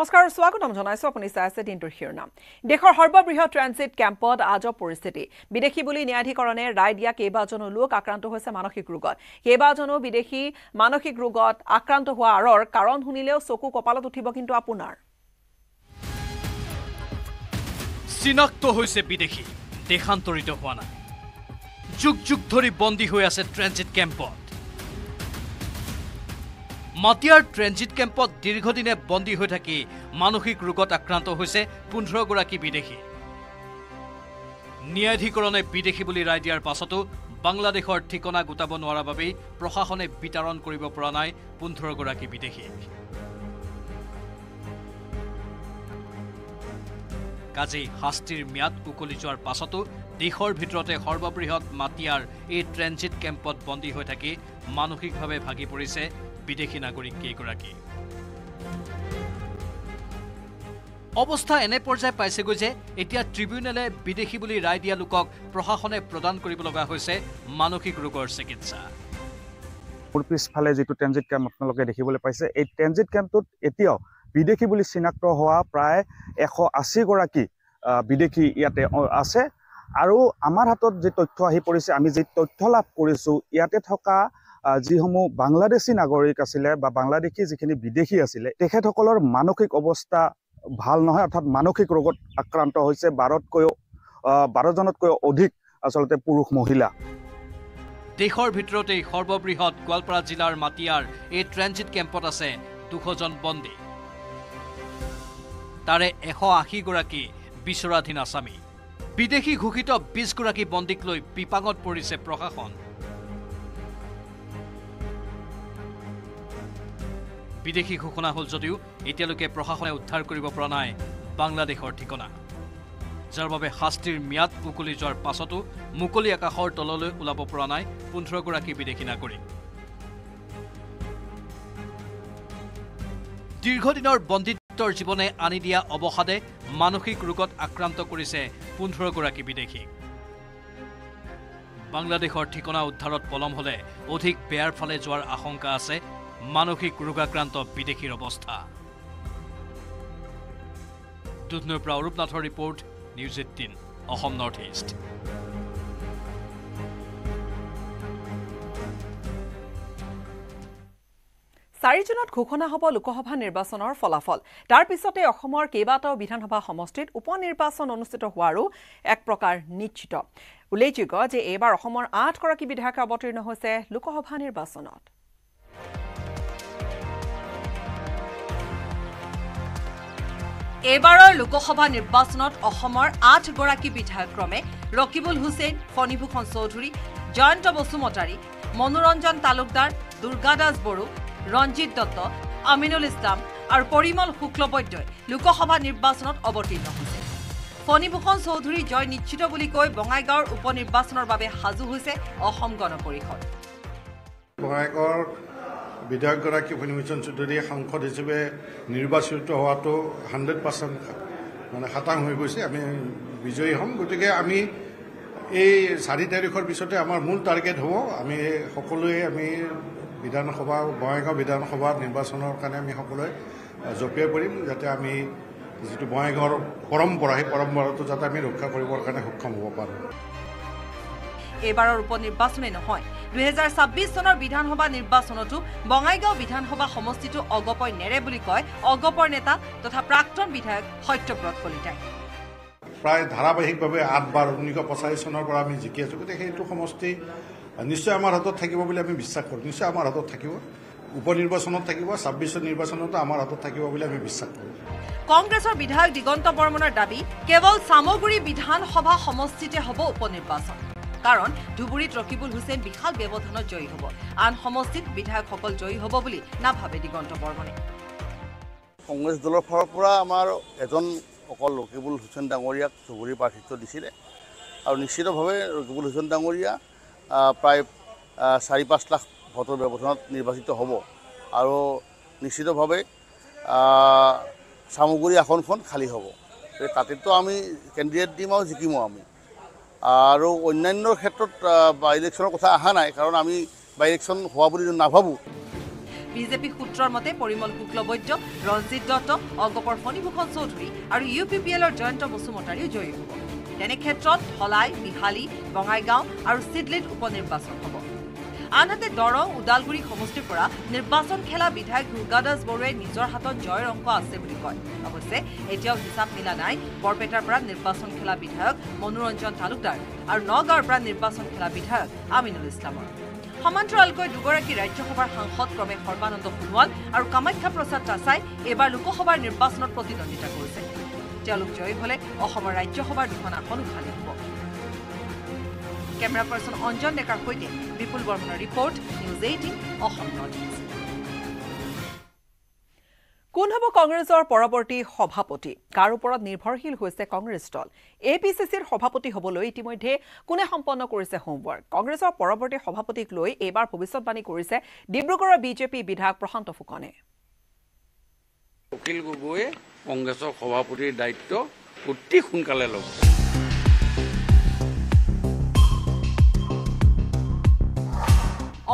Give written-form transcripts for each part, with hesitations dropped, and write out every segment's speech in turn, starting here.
নমস্কাৰ স্বাগতম জনাইছো আপুনি চাই আছে দিনটোৰ শিৰোনাম দেশৰ সৰ্ববৃহৎ ট্ৰানজিট কেম্পত আজব পৰিস্থিতি বিদেশী বুলি ন্যায়াধিকৰণে ৰায় দিয়া কেইবাজনো লোক আক্ৰান্ত হৈছে মানসিক ৰোগত কেইবাজনো বিদেশী মানসিক ৰোগত আক্ৰান্ত হোৱা আৰৰ কাৰণ শুনিলেও চকু কপালত উঠিব কিন্তু আপোনাৰ চিনাক্ত হৈছে বিদেশী দেশান্তৰিত হোৱা নাই যুগ যুগ ধৰি বন্দী হৈ আছে ট্ৰানজিট কেম্পত মাটিয়াৰ ট্ৰানজিট কেম্পত দীৰ্ঘদিনে বন্দী হৈ থাকি মানসিক ৰোগত আক্ৰান্ত হৈছে 15 গৰাকী বিদেশী ন্যায়াধিকৰণে বিদেশী বুলি ৰায় দিয়াৰ পাছতো বাংলাদেশৰ ঠিকনা গোটাব নোৱাৰাৰ বাবে প্ৰশাসনে বিতৰণ কৰিব পৰা নাই 15 গৰাকী বিদেশী কাজী শাস্তিৰ ম্যাদ উকলি যোৱাৰ পাছতো দেশৰ ভিতৰতে সৰ্ববৃহৎ মাটিয়াৰ এই ট্ৰানজিট কেম্পত বন্দী হৈ থাকি মানসিকভাৱে ভাগি পৰিছে বিদেশী নাগৰিক কেইগৰাকী অৱস্থা এনে পৰ্যায় পাইছেগৈ যে এতিয়া ট্ৰিবিউনেলে বিদেশী বুলি ৰায় দিয়া লোকক প্ৰশাসনে প্ৰদান কৰিব লগা হৈছে মানসিক ৰোগৰ চিকিৎসা পিছফালে যিটো ট্ৰানজিট কেম্প আপোনালোকে দেখিবলৈ পাইছে এই ট্ৰানজিট কেম্পটোত এতিয়াও বিদেশী বুলি চিনাক্ত হোৱা প্ৰায় 180 গৰাকী বিদেশী ইয়াতে আছে আৰু আমাৰ হাতত যে তথ্য আহি পৰিছে আমি যে তথ্য লাভ কৰিছো ইয়াতে থকা যিসমূহ বাংলাদেশী নাগৰিক আছিলে বা বাংলাদেশী যিখিনি বিদেশী আছিলে তেখেতসকলৰ মানসিক অৱস্থা ভাল নহয় অৰ্থাৎ মানসিক ৰোগত আক্ৰান্ত হৈছে 12 জনতকৈ অধিক আসলতে পুৰুষ মহিলা দেশৰ ভিতৰতে সৰ্ববৃহৎ গোৱালপাৰা জিলাৰ মাটিয়াৰ এই ট্ৰানজিট কেম্পত আছে 200 জন বন্দী তাৰে 180 গৰাকী বিচৰাধীন আসামী বিদেশী ঘোষিত 20 গৰাকী বন্দীক লৈ বিপাঙত পৰিছে প্ৰশাসন বিদেশী ঘোষণা হল যদিও এতিয়ালৈকে প্ৰশাসনে উদ্ধাৰ কৰিব পৰা নাই বাংলাদেশৰ ঠিকনা যাৰ বাবে শাস্তিৰ ম্যাদ উকলি যোৱাৰ পাছতো মুকলি আকাশৰ তললৈ ওলাব পৰা নাই 15 গৰাকী বিদেশী নাগৰিক দীৰ্ঘদিনৰ বন্দীত্বৰ জীৱনে আনি দিয়া অৱসাদে মানসিক ৰোগত আক্ৰান্ত কৰিছে 15 গৰাকী বিদেশী বাংলাদেশৰ ঠিকনা উদ্ধাৰত পলম হলে অধিক বেয়াৰ ফালে যোৱাৰ আশংকা আছে মানসিক ৰোগাক্ৰান্ত বিদেশীৰ অৱস্থা দুধনৈৰ পৰা অৰূপনাথৰ report news 18 Assam north East জুনত ঘোষণা হ'ব লোকসভা নিৰ্বাচনৰ ফলাফল তাৰ পিছতে অসমৰ কেইবাটাও বিধানসভা সমষ্টিত উপনিৰ্বাচন অনুষ্ঠিত হোৱাৰো এক প্ৰকাৰ নিশ্চিত উল্লেখযোগ্য যে এইবাৰ অসমৰ 8 গৰাকী বিধায়ক অৱতীৰ্ণ হৈছে লোকসভা নিৰ্বাচনত এইবাৰৰ লোকসভা নিৰ্বাচনত অসমৰ 8 গৰাকী বিধায়ক ক্ৰমে ৰকিবুল হুছেইন ফণীভূষণ চৌধুৰী জয়ন্ত বসুমতাৰী মনোৰঞ্জন তালুকদাৰ দুৰ্গা দাস বড়ো ৰঞ্জিত দত্ত আমিনুল ইছলাম আৰু পৰিমল শুক্লবৈদ্যই লোকসভা নিৰ্বাচনত অৱতীৰ্ণ হৈছে ফণীভূষণ চৌধুৰী জয় নিশ্চিত বুলি কৈ বঙাইগাঁৱৰ উপনিৰ্বাচনৰ বাবে সাজু হৈছে অসম গণ পৰিষদ বঙাইগাঁৱৰ বিধায়কগৰাকী ফণীভূষণ চৌধুৰী সাংসদ হিচাপে নিৰ্বাচিত হোৱাটো 100% মানে খাটাং হৈ গৈছে আমি বিজয়ী হ'ম গতিকে আমি এই 4 তাৰিখৰ পিছতে আমাৰ মূল টাৰ্গেট হ'ব আমি সকলোৱে আমি বিধানসভা বঙাইগাঁও বিধানসভা নিৰ্বাচনৰ কাৰণে আমি সকলোৱে জপিয়াই পৰিম যাতে আমি যিটো বঙাইগাঁৱৰ পৰম্পৰা সেই পৰম্পৰাটো যাতে আমি ৰক্ষা কৰিবৰ কাৰণে সক্ষম হ'ব পাৰোঁ এইবাৰৰ উপনিৰ্বাচনে নহয় 2026 চনৰ বিধানসভা নিৰ্বাচনতো বঙাইগাঁও বিধানসভা সমষ্টিটো অগপয় নেৰে বুলি কয় অগপৰ নেতা তথা প্ৰাক্তন বিধায়ক সত্যব্ৰত কলিতাই প্ৰায় ধাৰাবাহিকভাৱে 8 বাৰ 1985 চনৰ পৰা আমি জিকি আছো গতিকে সেইটো সমষ্টি নিশ্চয় আমাৰ হাতত থাকিব বুলি আমি বিশ্বাস কৰোঁ নিশ্চয় আমাৰ হাতত থাকিব উপনিৰ্বাচনত থাকিব 26 নিৰ্বাচনতো আমাৰ হাতত থাকিব বুলি আমি বিশ্বাস কৰোঁ কংগ্ৰেছৰ বিধায়ক দিগন্ত বৰ্মনৰ দাবী কেৱল সামগুৰি বিধানসভা সমষ্টিতে হ'ব উপনিৰ্বাচন কাৰণ ধুবুৰীত ৰকিবুল হুছেইন বিশাল ব্যৱধানত জয়ী হ'ব আন সমষ্টিত বিধায়কসকল জয়ী হ'ব বুলি নাভাবে দিগন্ত বৰ্মনে কংগ্ৰেছ দলৰ ফালৰ পৰা আমাৰ এজন অকল ৰকিবুল হুছেইন ডাঙৰীয়াক ধুবুৰী প্ৰাৰ্থিত্ব দিছিলে আৰু নিশ্চিতভাৱে ৰকিবুল হুছেইন ডাঙৰীয়া প্ৰায় 4-5 লাখ ভোটৰ ব্যৱধানত নিৰ্বাচিত হ'ব আৰু নিশ্চিতভাৱে সামগুৰি আসনখন খালী হ'ব তাতেতো আমি কেণ্ডিডেট দিম আৰু জিকিম আমি আৰু অন্যান্য ক্ষেত্ৰত বাই ইলেকশ্যনৰ কথা অহা নাই কাৰণ আমি বাই ইলেকশ্যন হোৱা বুলি নাভাবোঁ বিজেপি সূত্ৰৰ মতে পৰিমল শুক্লবৈদ্য, ৰঞ্জিত দত্ত, অগপৰ ফণীভূষণ চৌধুৰী আৰু UPPLৰ জয়ন্ত বসুমতাৰীও জয়ী হ'ব। তেনে ক্ষেত্ৰত ধলাই, বিহালী, বঙাইগাঁও আৰু চিডলিত উপনিৰ্বাচন হ'ব। আনহাতে দৰং, ওদালগুৰি সমষ্টিৰ পৰা নিৰ্বাচন খেলা বিধায়ক দুৰ্গাদাস বড়োৱে নিজৰ হাতত জয়ৰ অংক আছে বুলি কয়। অৱশ্যে এতিয়াও হিচাপ মিলা নাই বৰপেটাৰ পৰা নিৰ্বাচন খেলা বিধায়ক মনোৰঞ্জন তালুকদাৰ আৰু নগাঁৱৰ পৰা নিৰ্বাচন খেলা বিধায়ক আমিনুল ইছলামৰ। সমান্তৰালকৈ দুগৰাকী ৰাজ্যসভাৰ সাংসদ ক্ৰমে সৰ্বানন্দ সোণোৱাল আৰু কামাখ্যা প্ৰসাদ তাছাই এইবাৰ লোকসভাৰ নিৰ্বাচনত প্ৰতিদ্বন্দ্বিতা কৰিছে। তেওঁলোক জয়ী হ'লে অসমৰ ৰাজ্যসভাৰ 2খন আসনো খালী হ'ব। কেমেৰা পাৰ্চন অঞ্জন ডেকাৰ সৈতে বিপুল বৰ্মনৰ report, news 18 Assam north east. কোন হ'ব কংগ্ৰেছৰ পৰৱৰ্তী সভাপতি? কাৰ ওপৰত নিৰ্ভৰশীল হৈছে কংগ্ৰেছ দল? APCCৰ সভাপতি হ'বলৈ ইতিমধ্যে কোনে সম্পন্ন কৰিছে হোমৱৰ্ক? কংগ্ৰেছৰ পৰৱৰ্তী সভাপতিক লৈ এইবাৰ ভৱিষ্যতবাণী কৰিছে ডিব্ৰুগড়ৰ বিজেপি বিধায়ক প্ৰশান্ত ফুকনে। অখিল গগৈয়ে কংগ্ৰেছৰ সভাপতিৰ দায়িত্ব অতি সোনকালে ল'ব।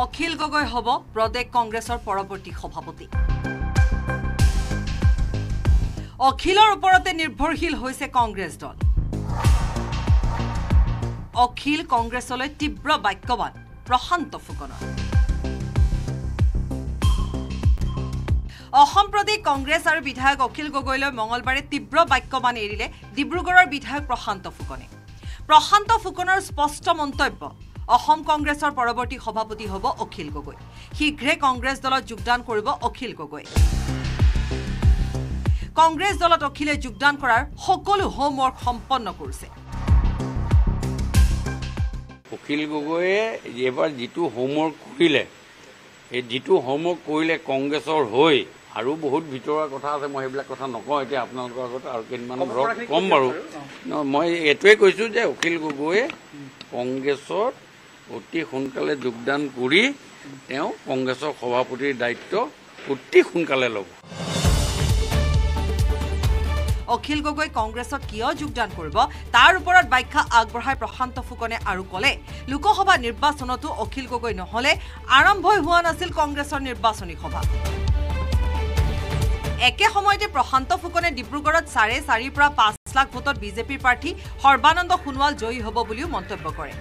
অখিল গগৈ হ'ব প্ৰদেশ কংগ্ৰেছৰ পৰৱৰ্তী সভাপতি। অখিলৰ ওপৰতে নিৰ্ভৰশীল হৈছে কংগ্ৰেছ দল। অখিল কংগ্ৰেছলৈ তীব্ৰ বাক্যবান প্ৰশান্ত ফুকনৰ। অসম প্ৰদেশ কংগ্ৰেছ আৰু বিধায়ক অখিল গগৈলৈ মঙলবাৰে তীব্ৰ বাক্যবান এৰিলে ডিব্ৰুগড়ৰ বিধায়ক প্ৰশান্ত ফুকনে। প্ৰশান্ত ফুকনৰ স্পষ্ট মন্তব্য, অসম কংগ্ৰেছৰ পৰৱৰ্তী সভাপতি হ'ব অখিল গগৈ। শীঘ্ৰে কংগ্ৰেছ দলত যোগদান কৰিব অখিল গগৈ। কংগ্ৰেছ দলত অখিলে যোগদান কৰাৰ সকলো হোমৱৰ্ক সম্পন্ন কৰিছে। অখিল গগৈয়ে এইবাৰ যিটো হোমৱৰ্ক কৰিলে, এই যিটো হোমৱৰ্ক কৰিলে কংগ্ৰেছৰ হৈ আৰু বহুত ভিতৰুৱা কথা আছে, মই সেইবিলাক কথা নকওঁ এতিয়া আপোনালোকৰ আগত, আৰু কেইদিনমান ধৰক ক'ম বাৰু। মই এইটোৱে কৈছোঁ যে অখিল গগৈয়ে কংগ্ৰেছত অতি সোনকালে যোগদান কৰি তেওঁ কংগ্ৰেছৰ সভাপতিৰ দায়িত্ব অতি সোনকালে ল'ব। অখিল গগৈ কংগ্ৰেছত কিয় যোগদান কৰিব তাৰ ওপৰত ব্যাখ্যা আগবঢ়াই প্ৰশান্ত ফুকনে আৰু ক'লে, লোকসভা নিৰ্বাচনতো অখিল গগৈ নহ'লে আৰম্ভই হোৱা নাছিল কংগ্ৰেছৰ নিৰ্বাচনী সভা। একে সময়তে প্ৰশান্ত ফুকনে ডিব্ৰুগড়ত 4.5 পৰা 5 লাখ ভোটত বিজেপিৰ প্ৰাৰ্থী সৰ্বানন্দ সোণোৱাল জয়ী হ'ব বুলিও মন্তব্য কৰে।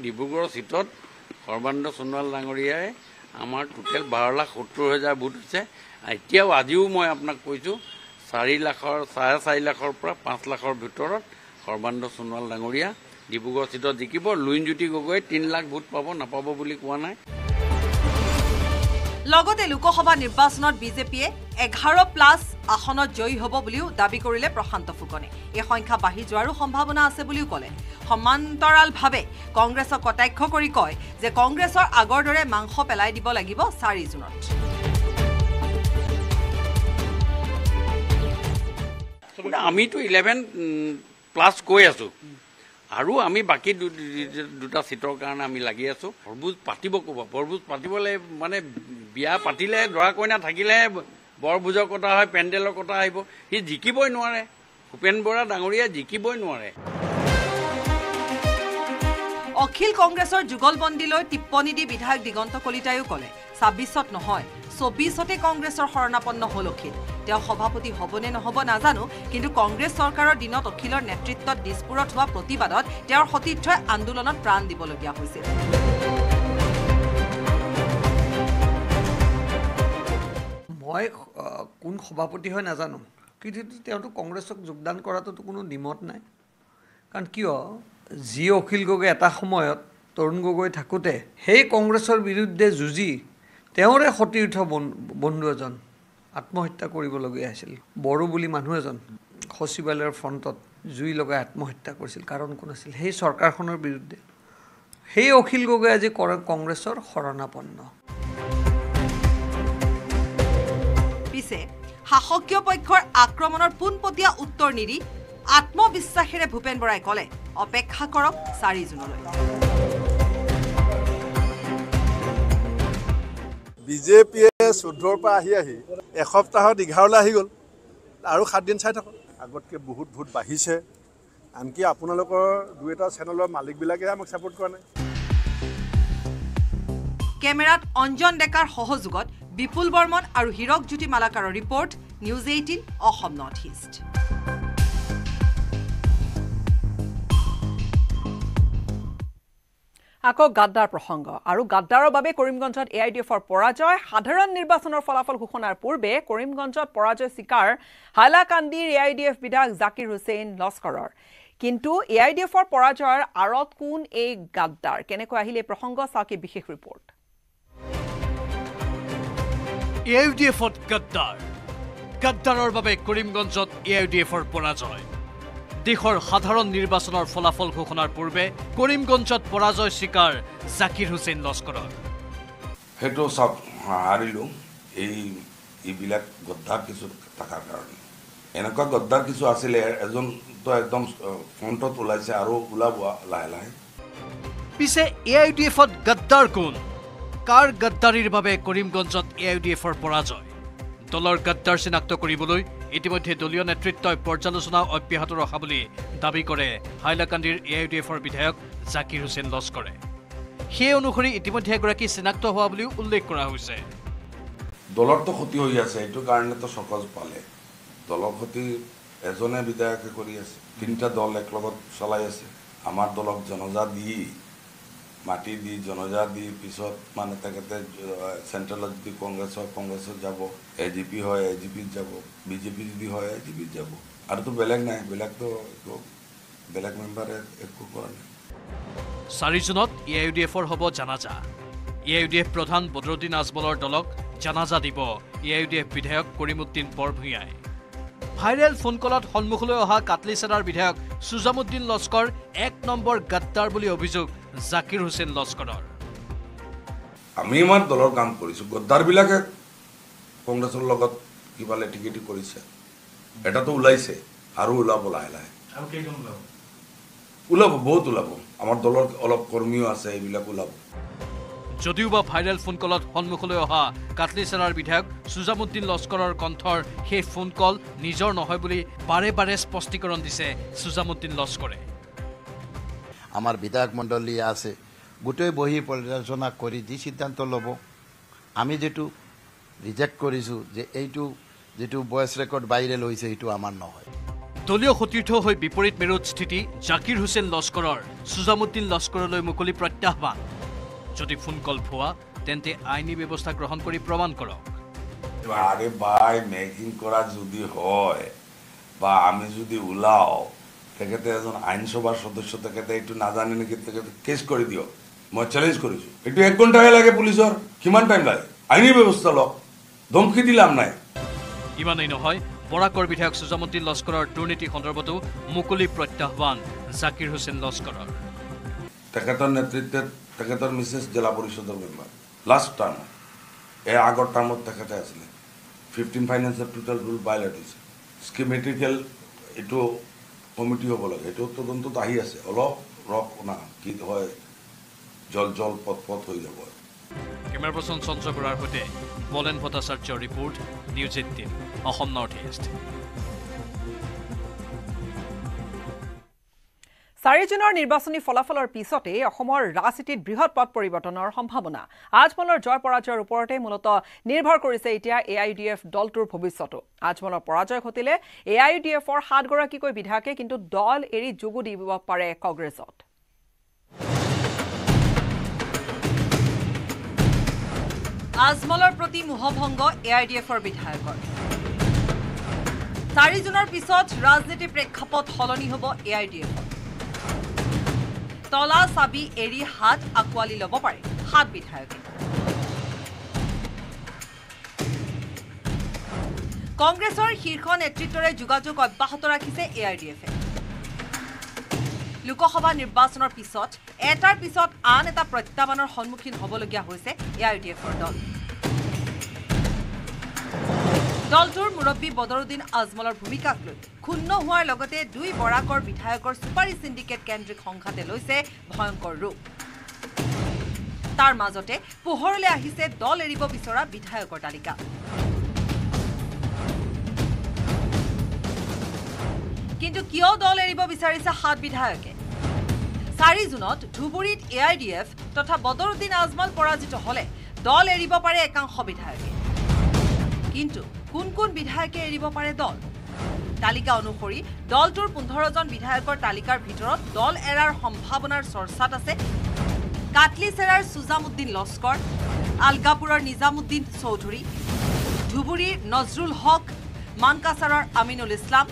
ডিব্ৰুগড় চিটত সৰ্বানন্দ সোণোৱাল ডাঙৰীয়াই আমাৰ টোটেল 12,70,000 ভোট আছে। এতিয়াও আজিও মই আপোনাক কৈছোঁ 4.5 লাখৰ পৰা 5 লাখৰ ভিতৰত সৰ্বানন্দ সোণোৱাল ডাঙৰীয়া ডিব্ৰুগড় চিটত জিকিব। লুইনজ্যোতি গগৈ 3 লাখ ভোট পাব, নাপাব বুলি কোৱা নাই। লগতে লোকসভা নিৰ্বাচনত বিজেপিয়ে 11+ আসনত জয়ী হ'ব বুলিও দাবী কৰিলে প্ৰশান্ত ফুকনে। এই সংখ্যা বাঢ়ি যোৱাৰো সম্ভাৱনা আছে বুলিও ক'লে। সমান্তৰালভাৱে কংগ্ৰেছক কটাক্ষ কৰি কয় যে কংগ্ৰেছৰ আগৰ দৰে মাংস পেলাই দিব লাগিব 4 জুনত। আমিতো 11+ কৈ আছোঁ আৰু আমি বাকী দুটা চিটৰ কাৰণে আমি লাগি আছোঁ। বৰভোজ পাতিব ক'ব, বৰভোজ পাতিবলৈ মানে বিয়া পাতিলে দৰা কইনা থাকিলেহে বৰভোজৰ কথা হয়, পেণ্ডেলৰ কথা আহিব। সি জিকিবই নোৱাৰে, ভূপেন বৰা ডাঙৰীয়া জিকিবই নোৱাৰে। অখিল কংগ্ৰেছৰ যুগলবন্দীলৈ টিপ্পনী দি বিধায়ক দিগন্ত কলিতায়ো ক'লে, 26ত নহয় 24তে কংগ্ৰেছৰ শৰণাপন্ন হ'ল অখিল। তেওঁ সভাপতি হ'বনে নহ'ব নাজানো, কিন্তু কংগ্ৰেছ চৰকাৰৰ দিনত অখিলৰ নেতৃত্বত দিছপুৰত হোৱা প্ৰতিবাদত তেওঁৰ সতীৰ্থই আন্দোলনত প্ৰাণ দিবলগীয়া হৈছিল। মই কোন সভাপতি হয় নাজানো, কিন্তু তেওঁতো কংগ্ৰেছক যোগদান কৰাটোতো কোনো নিমত নাই। কাৰণ কিয়, যি অখিল গগৈ এটা সময়ত তৰুণ গগৈ থাকোঁতে সেই কংগ্ৰেছৰ বিৰুদ্ধে যুঁজি তেওঁৰে সতীৰ্থ বন্ধু এজন আত্মহত্যা কৰিবলগীয়া হৈছিল। বড়ো বুলি মানুহ এজন সচিবালয়ৰ ফ্ৰণ্টত জুই লগাই আত্মহত্যা কৰিছিল। কাৰণ কোন আছিল? সেই চৰকাৰখনৰ বিৰুদ্ধে। সেই অখিল গগৈ আজি কংগ্ৰেছৰ শৰণাপন্ন। পিছে শাসকীয় পক্ষৰ আক্ৰমণৰ পোনপটীয়া উত্তৰ নিদি আত্মবিশ্বাসেৰে ভূপেন বৰাই ক'লে, অপেক্ষা কৰক 4 জুনলৈ। বিজেপিয়ে 14ৰ পৰা আহি এসপ্তাহত 11লৈ আহি গ'ল, আৰু 7 দিন চাই থাকক। আগতকৈ বহুত ভোট বাঢ়িছে, আনকি আপোনালোকৰ 2-এটা চেনেলৰ মালিকবিলাকে আমাক ছাপোৰ্ট কৰা নাই। কেমেৰাত অঞ্জন ডেকাৰ সহযোগত বিপুল বৰ্মন আৰু হীৰক জ্যোতি মালাকাৰৰ report news 18 Assam north east. আকৌ গাদ্দাৰ প্ৰসংগ আৰু গাদ্দাৰৰ বাবে কৰিমগঞ্জত AIDFৰ পৰাজয় সাধাৰণ নিৰ্বাচনৰ ফলাফল ঘোষণাৰ পূৰ্বে কৰিমগঞ্জত পৰাজয় স্বীকাৰ হাইলাকান্দিৰ AIDF বিধায়ক জাকিৰ হুছেইন লস্কৰৰ কিন্তু AIDFৰ পৰাজয়ৰ আঁৰত কোন এই গাদ্দাৰ কেনেকৈ আহিলে প্ৰসংগ চাকি বিশেষ ৰিপৰ্ট AIDFত গাদ্দাৰৰ বাবে কৰিমগঞ্জত AIDFৰ পৰাজয় দেশৰ সাধাৰণ নিৰ্বাচনৰ ফলাফল ঘোষণাৰ পূৰ্বে কৰিমগঞ্জত পৰাজয় স্বীকাৰ জাকিৰ হুছেইন লস্কৰৰ হেটো সব হাৰিলো এইবিলাক গদ্দাৰ কিছু থাকাৰ কাৰণে এনেকুৱা গদ্দাৰ কিছু আছিলে এজন তো একদম ফ্ৰণ্টত ওলাইছে আৰু ওলাব লাহে লাহে পিছে AIDFত গাদ্দাৰ কোন কাৰ গাদ্দাৰীৰ বাবে কৰিমগঞ্জত AIDFৰ পৰাজয় দলৰ গাদ্দাৰ চিনাক্ত কৰিবলৈ ইতিমধ্যে দলীয় নেতৃত্বই পৰ্যালোচনা অব্যাহত ৰখা বুলি দাবী কৰে হাইলাকান্দিৰ AIDFৰ বিধায়ক জাকিৰ হুছেইন লস্কৰে সেই অনুসৰি ইতিমধ্যে এগৰাকী চিনাক্ত হোৱা বুলিও উল্লেখ কৰা হৈছে দলৰতো ক্ষতি হৈ আছে এইটো কাৰণেতো সকজ পালে দলৰ ক্ষতি এজনে বিধায়কে কৰি আছে তিনিটা দল একলগত চলাই আছে আমাৰ দলক জনজা দি মাটি দি জনজা দি পিছত মানে তেখেতে চেণ্ট্ৰেলত যদি কংগ্ৰেছত যাব AGP হয় AGPত যাব BJP যদি হয় AGPত যাব আৰুতো বেলেগ নাই বেলেগতো বেলেগ মেম্বাৰে একো কৰা নাই 4 জুনত AIDFৰ হ'ব জানাজা AIDF প্ৰধান বদৰুদ্দিন আজমলৰ দলক জানাজা দিব AIDF বিধায়ক কৰিমউদ্দিন বৰভূঞাই ভাইৰেল ফোন কলত সন্মুখলৈ অহা কাটলিচেৰাৰ বিধায়ক সুজামুদ্দিন লস্কৰ 1 নম্বৰ গাদ্দাৰ বুলি অভিযোগ জাকিৰ হুছেইন লস্কৰৰ আমি আমাৰ দলৰ কাম কৰিছো গদ্দাৰবিলাকে কংগ্ৰেছৰ লগত কিবা লেটিকেটি কৰিছে এটাতো ওলাইছে আৰু ওলাব লাহে লাহে আৰু কেইজন ওলাব বহুত ওলাব আমাৰ দলৰ অলপ কৰ্মীও আছে এইবিলাক ওলাব যদিওবা ভাইৰেল ফোন কলত সন্মুখলৈ অহা কাটলিচেৰাৰ বিধায়ক সুজামুদ্দিন লস্কৰৰ কণ্ঠৰ সেই ফোন কল নিজৰ নহয় বুলি বাৰে বাৰে স্পষ্টীকৰণ দিছে সুজামুদ্দিন লস্কৰে আমাৰ বিধায়ক মণ্ডলী আছে গোটেই বহি পৰ্যালোচনা কৰি যি সিদ্ধান্ত ল'ব আমি যেটো ৰিজেক্ট কৰিছোঁ যে এইটো যেটো ভয়েস ৰেকৰ্ড ভাইৰেল হৈছে এইটো আমাৰ নহয় দলীয় সতীৰ্থ হৈ বিপৰীত মেৰুত স্থিতি জাকিৰ হুছেইন লস্কৰৰ সুজামুদ্দিন লস্কৰলৈ মুকলি প্ৰত্যাহ্বান যদি ফোন কল ভুৱা তেন্তে আইনী ব্যৱস্থা গ্ৰহণ কৰি প্ৰমাণ কৰক আৰে ভাই মেকিং কৰা যদি হয় বা আমি যদি ওলাও তেখেতে এজন আইনসভাৰ সদস্য তেখেতে এইটো নাজানে নেকি তেখেতে কেছ কৰি দিও মই চ্যালেঞ্জ কৰিছো এইটো 1 ঘণ্টাহে লাগে পুলিচৰ কিমান টাইম লাগে আইনী ব্যৱস্থা লওক ধমকি দিলাম নাই ইমানেই নহয় বৰাকৰ বিধায়ক সুজামুদ্দিন লস্কৰৰ দুৰ্নীতি সন্দৰ্ভতো মুকলি প্ৰত্যাহ্বান জাকিৰ হুছেইন লস্কৰৰ তেখেতৰ নেতৃত্বত তেখেতৰ মিছেছ জিলা পৰিষদৰ মেম্বাৰ লাষ্ট টাৰ্ম আগৰ টাৰ্মত তেখেতে আছিলে 15 ফাইনেন্সৰ টোটাল ৰুল ভাইলেট হৈছে স্কিমেটিকেল এইটো কমিটি হ'ব লাগে এইটো তদন্তত আহি আছে অলপ ৰক না কি হয় জল পথ হৈ যাব কেমেৰা পাৰ্চন সঞ্জয় বৰাৰ সৈতে বলেন ভট্টাচাৰ্যৰ report news 18 Assam north east 4 জুনৰ নিৰ্বাচনী ফলাফলৰ পিছতে অসমৰ ৰাজনীতিত বৃহৎ পথ পৰিৱৰ্তনৰ সম্ভাৱনা আজমলৰ জয় পৰাজয়ৰ ওপৰতে মূলতঃ নিৰ্ভৰ কৰিছে এতিয়া AIDF দলটোৰ ভৱিষ্যতো আজমলৰ পৰাজয় ঘটিলে AIDFৰ 7 গৰাকীকৈ বিধায়কে কিন্তু দল এৰি যোগ দিব পাৰে কংগ্ৰেছত আজমলৰ প্ৰতি মোহভংগ AIDFৰ বিধায়কৰ 4 জুনৰ পিছত ৰাজনীতি প্ৰেক্ষাপট সলনি হ'ব AIDFৰ তলা চাবি এৰি হাত আকোৱালি ল'ব পাৰে 7 বিধায়কে কংগ্ৰেছৰ শীৰ্ষ নেতৃত্বৰে যোগাযোগ অব্যাহত ৰাখিছে AIDFে লোকসভা নিৰ্বাচনৰ পিছত এটাৰ পিছত আন এটা প্ৰত্যাহ্বানৰ সন্মুখীন হ'বলগীয়া হৈছে AIDFৰ দল দলটোৰ মুৰব্বী বদৰুদ্দিন আজমলৰ ভূমিকাক লৈ ক্ষুণ্ণ হোৱাৰ লগতে 2 বৰাকৰ বিধায়কৰ সুপাৰী সিন্ডিকেট কেন্দ্ৰিক সংঘাতে লৈছে ভয়ংকৰ ৰূপ তাৰ মাজতে পোহৰলৈ আহিছে দল এৰিব বিচৰা বিধায়কৰ তালিকা কিন্তু কিয় দল এৰিব বিচাৰিছে 7 বিধায়কে 4 জুনত ধুবুৰীত AIDF তথা বদৰুদ্দিন আজমল পৰাজিত হলে দল এৰিব পাৰে একাংশ বিধায়কে কিন্তু কোন কোন বিধায়কে এৰিব পাৰে দল তালিকা অনুসৰি দলটোৰ 15 জন বিধায়কৰ তালিকাৰ ভিতৰত দল এৰাৰ সম্ভাৱনাৰ চৰ্চাত আছে কাটলিচেৰাৰ সুজামুদ্দিন লস্কৰ আলগাপুৰৰ নিজামুদ্দিন চৌধুৰী ধুবুৰীৰ নজৰুল হক মানকাছাৰৰ আমিনুল ইছলাম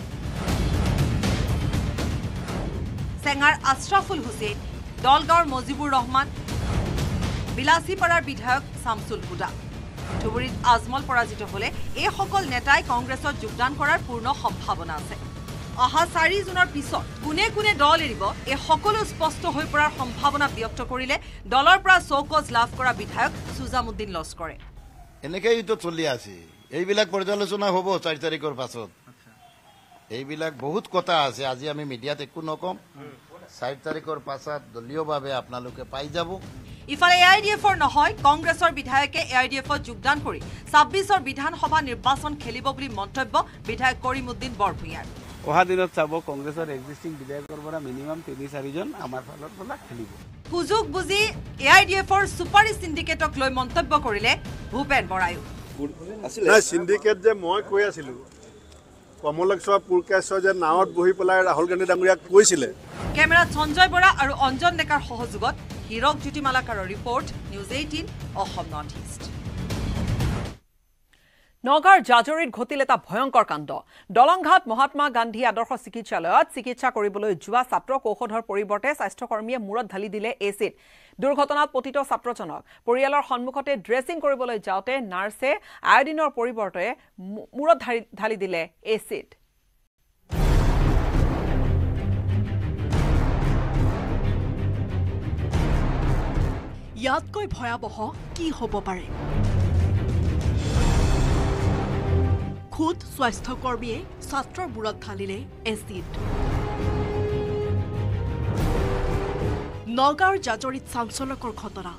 চেঙাৰ আশৰাফুল হুছেইন দলগাঁৱৰ মজিবুৰ ৰহমান বিলাসীপাৰাৰ বিধায়ক শামছুল হুদা ধুবুৰীত আজমল পৰাজিত হলে এই সকল নেতাই কংগ্ৰেছত যোগদান কৰাৰ পূৰ্ণ সম্ভাৱনা আছে অহা 4 জুনৰ পিছত কোনে কোনে দল এৰিব এই সকলো স্পষ্ট হৈ পৰাৰ সম্ভাৱনা ব্যক্ত কৰিলে দলৰ পৰা চৌকজ লাভ কৰা বিধায়ক সুজামুদ্দিন লস্কৰে এনেকেই তো চলি আছে এইবিলাক পৰ্যালোচনা হ'ব 4 তাৰিখৰ পাছত এইবিলাক বহুত কথা আছে আজি আমি মিডিয়াত একো নকম 4 তাৰিখৰ পাছত দলীয়ভাৱে আপোনালোকে পাই যাব ইফালে AIDFৰ নহয় কংগ্ৰেছৰ বিধায়কে AIDFত যোগদান কৰি 26ৰ বিধানসভা নিৰ্বাচন খেলিব বুলি মন্তব্য বিধায়ক কৰিমউদ্দিন বৰভূঞাৰ অহা দিনত চাব কংগ্ৰেছৰ এক্সিষ্টিং বিধায়কৰ পৰা মিনিমাম 3-4 জন আমাৰ ফালৰ পৰা খেলিব সুযোগ বুজি AIDFৰ সুপাৰি সিন্ডিকেটক লৈ মন্তব্য কৰিলে ভূপেন বৰায়ো নাই সিন্ডিকেট যে মই কৈ আছিলো কমলেশ্বৰ পুৰকাশ্বৰ যে নাৱত বহি পেলাই ৰাহুল গান্ধী ডাঙৰীয়াক কৈছিলে কেমেৰাত সঞ্জয় বৰা আৰু অঞ্জন ডেকাৰ সহযোগত হিৰক জ্যোতি মালাকাৰৰ report news 18 Assam north east নগাঁৱৰ জাজৰিত ঘটিল এটা ভয়ংকৰ কাণ্ড দলংঘাট মহাত্মা গান্ধী আদৰ্শ চিকিৎসালয়ত চিকিৎসা কৰিবলৈ যোৱা ছাত্ৰক ঔষধৰ পৰিৱৰ্তে স্বাস্থ্যকৰ্মীয়ে মূৰত ঢালি দিলে এচিড দুৰ্ঘটনাত পতিত ছাত্ৰজনক পৰিয়ালৰ সন্মুখতে ড্ৰেছিং কৰিবলৈ যাওঁতে নাৰ্ছে আয়োডিনৰ পৰিৱৰ্তে মূৰত ঢালি দিলে এচিড ইয়াতকৈ ভয়াবহ কি হ'ব পাৰে খুদ স্বাস্থ্যকৰ্মীয়ে ছাত্ৰৰ মূৰত ঢালিলে এচিড নগাঁৱৰ জাজৰিত চাঞ্চল্যকৰ ঘটনা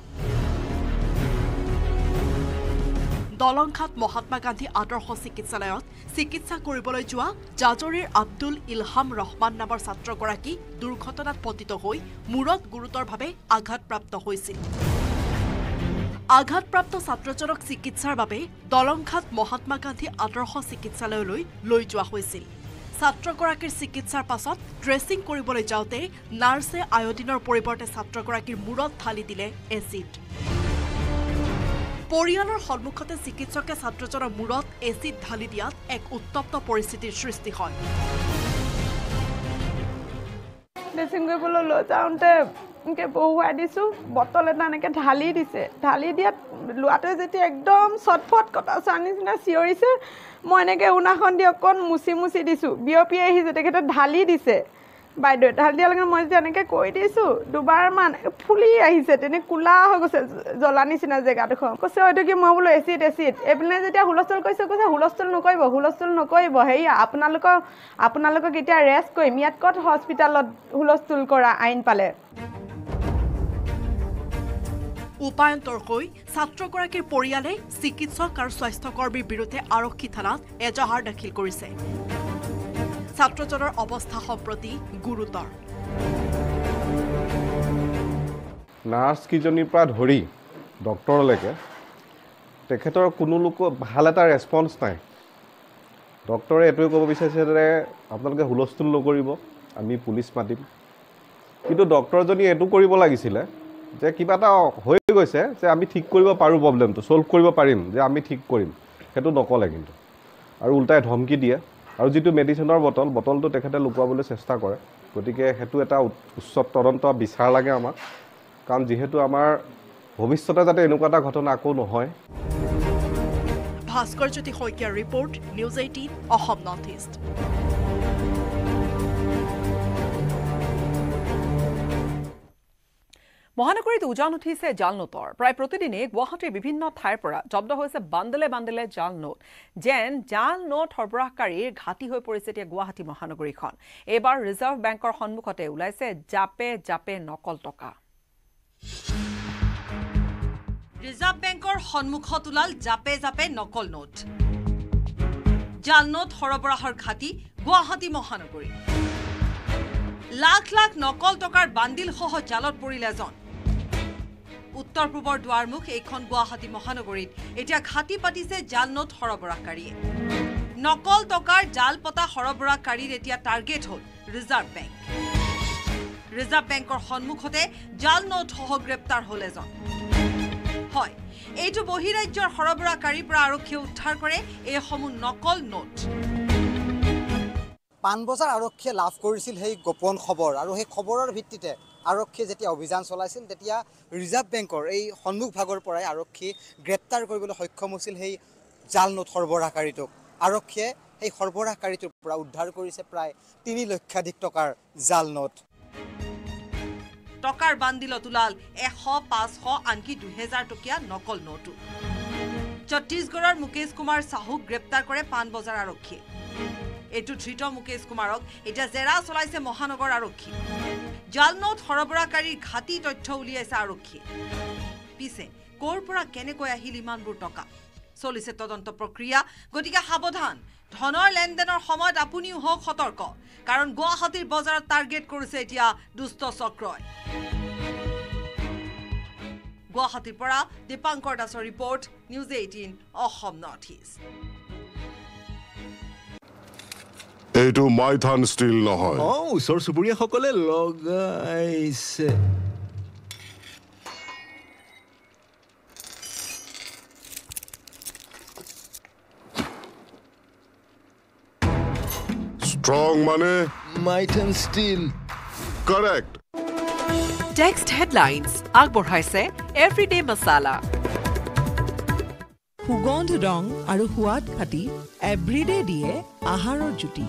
দলংঘাট মহাত্মা গান্ধী আদৰ্শ চিকিৎসালয়ত চিকিৎসা কৰিবলৈ যোৱা জাজৰিৰ আব্দুল ইলহাম ৰহমান নামৰ ছাত্ৰগৰাকী দুৰ্ঘটনাত পতিত হৈ মূৰত গুৰুতৰভাৱে আঘাতপ্ৰাপ্ত হৈছিল আঘাতপ্ৰাপ্ত ছাত্ৰজনক চিকিৎসাৰ বাবে দলংঘাট মহাত্মা গান্ধী আদৰ্শ চিকিৎসালয়লৈ লৈ যোৱা হৈছিল ছাত্ৰগৰাকীৰ চিকিৎসাৰ পাছত ড্ৰেছিং কৰিবলৈ যাওঁতে নাৰ্ছে আয়োডিনৰ পৰিৱৰ্তে ছাত্ৰগৰাকীৰ মূৰত ঢালি দিলে এচিড পৰিয়ালৰ সন্মুখতে চিকিৎসকে ছাত্ৰজনৰ মূৰত এচিড ঢালি দিয়াত এক উত্তপ্ত পৰিস্থিতিৰ সৃষ্টি হয় ড্ৰেছিং কৰিবলৈ লৈ যাওঁতে এনেকৈ বহুৱাই দিছোঁ বটল এটা এনেকৈ ঢালি দিছে ঢালি দিয়াত লোৱাটোৱে যেতিয়া একদম চটফট কটা চোৱাৰ নিচিনা চিঞৰিছে মই এনেকৈ উনাখন দি অকণ মুচি দিছোঁ বিয়পি আহিছে তেখেতে ঢালি দিছে বাইদেৱে ঢালি দিয়াৰ লগে মই যেতিয়া এনেকৈ কৈ দিছোঁ দুবাৰমান ফুলি আহিছে তেনে কোলা হৈ গৈছে জ্বলা নিচিনা জেগাডোখৰ কৈছে হয়তো কি মই বোলো এচিড এইপিনে যেতিয়া হুলস্থুল কৈছে হুলস্থুল নকৰিব হেৰি আপোনালোকক এতিয়া ৰেষ্ট কৰিম ইয়াত ক'ত হস্পিটেলত হুলস্থুল কৰা আইন পালে উপায়ন্তৰকৈ ছাত্ৰগৰাকীৰ পৰিয়ালে চিকিৎসক আৰু স্বাস্থ্যকৰ্মীৰ বিৰুদ্ধে আৰক্ষী থানাত এজাহাৰ দাখিল কৰিছে ছাত্ৰজনৰ অৱস্থা সম্প্ৰতি গুৰুতৰ নাৰ্ছকেইজনীৰ পৰা ধৰি ডক্টৰলৈকে তেখেতৰ কোনো লোক ভাল এটা ৰেছপন্স নাই ডক্টৰে এইটোৱে ক'ব বিচাৰিছে যে আপোনালোকে হুলস্থুল নকৰিব আমি পুলিচ মাতিম কিন্তু ডক্টৰজনী এইটো কৰিব লাগিছিলে যে কিবা এটা হৈ গৈছে যে আমি ঠিক কৰিব পাৰোঁ প্ৰব্লেমটো ছল্ভ কৰিব পাৰিম যে আমি ঠিক কৰিম সেইটো নকলে কিন্তু আৰু উল্টাই ধমকি দিয়ে আৰু যিটো মেডিচিনৰ বটলটো তেখেতে লুকুৱাবলৈ চেষ্টা কৰে গতিকে সেইটো এটা উচ্চ তদন্ত বিচাৰ লাগে আমাক কাৰণ যিহেতু আমাৰ ভৱিষ্যতে যাতে এনেকুৱা এটা ঘটনা আকৌ নহয় ভাস্কৰ জ্যোতি শইকীয়াৰ report news 18 Assam north east মহানগৰীত উজান উঠিছে জাল নোটৰ প্ৰায় প্ৰতিদিনে গুৱাহাটীৰ বিভিন্ন ঠাইৰ পৰা জব্দ হৈছে বান্ডেলে জাল নোট যেন জাল নোট সৰবৰাহকাৰীৰ ঘাটি হৈ পৰিছে এতিয়া গুৱাহাটী মহানগৰীখন এইবাৰ ৰিজাৰ্ভ বেংকৰ সন্মুখতে ওলাইছে জাপে নকল টকা ৰিজাৰ্ভ বেংকৰ সন্মুখত ওলাল জাপে নকল নোট জাল নোট সৰবৰাহৰ ঘাটি গুৱাহাটী মহানগৰী লাখ লাখ নকল টকাৰ বান্দিল সহ জালত পৰিল এজন উত্তৰ পূবৰ দুৱাৰমুখ এইখন গুৱাহাটী মহানগৰীত এতিয়া ঘাটি পাতিছে জাল নোট সৰবৰাহকাৰীয়ে নকল টকাৰ জাল পতা সৰবৰাহকাৰীৰ এতিয়া টাৰ্গেট হ'ল ৰিজাৰ্ভ বেংকৰ সন্মুখতে জাল নোট সহ গ্ৰেপ্তাৰ হ'ল এজন হয় এইটো বহিৰাজ্যৰ সৰবৰাহকাৰীৰ পৰা আৰক্ষীয়ে উদ্ধাৰ কৰে এইসমূহ নকল নোট পানবজাৰ আৰক্ষীয়ে লাভ কৰিছিল সেই গোপন খবৰ আৰু সেই খবৰৰ ভিত্তিতে আৰক্ষীয়ে যেতিয়া অভিযান চলাইছিল তেতিয়া ৰিজাৰ্ভ বেংকৰ এই সন্মুখ ভাগৰ পৰাই আৰক্ষী গ্ৰেপ্তাৰ কৰিবলৈ সক্ষম হৈছিল সেই জাল নোট সৰবৰাহকাৰীটোক আৰক্ষীয়ে সেই সৰবৰাহকাৰীটোৰ পৰা উদ্ধাৰ কৰিছে প্ৰায় 3 লক্ষাধিক টকাৰ জাল নোট টকাৰ বান্দিলত ওলাল 100 500 আনকি 2000 টকীয়া নকল নোটো ছত্তীশগড়ৰ মুকেশ কুমাৰ সাহুক গ্ৰেপ্তাৰ কৰে পানবজাৰ আৰক্ষীয়ে এইটো ধৃত মুকেশ কুমাৰক এতিয়া জেৰা চলাইছে মহানগৰ আৰক্ষী জাল নোট সৰবৰাহকাৰীৰ ঘাটি তথ্য উলিয়াইছে আৰক্ষীয়ে পিছে কৰ পৰা কেনেকৈ আহিল ইমানবোৰ টকা চলিছে তদন্ত প্ৰক্ৰিয়া গতিকে সাৱধান ধনৰ লেনদেনৰ সময়ত আপুনিও হওক সতৰ্ক কাৰণ গুৱাহাটীৰ বজাৰত টাৰ্গেট কৰিছে এতিয়া দুষ্ট চক্ৰই গুৱাহাটীৰ পৰা দীপাংকৰ দাসৰ report news 18 Assam north east এইটো মাইথান ষ্টিল নহয় ওচৰ চুবুৰীয়াসকলে লগাইছে ষ্ট্ৰং মানে Maithan steel correct text headlines আগবঢ়াইছে এভৰিডে মছালা সুগন্ধ ৰং আৰু সোৱাদ খাটি এভৰিডে দিয়ে আহাৰৰ জুতি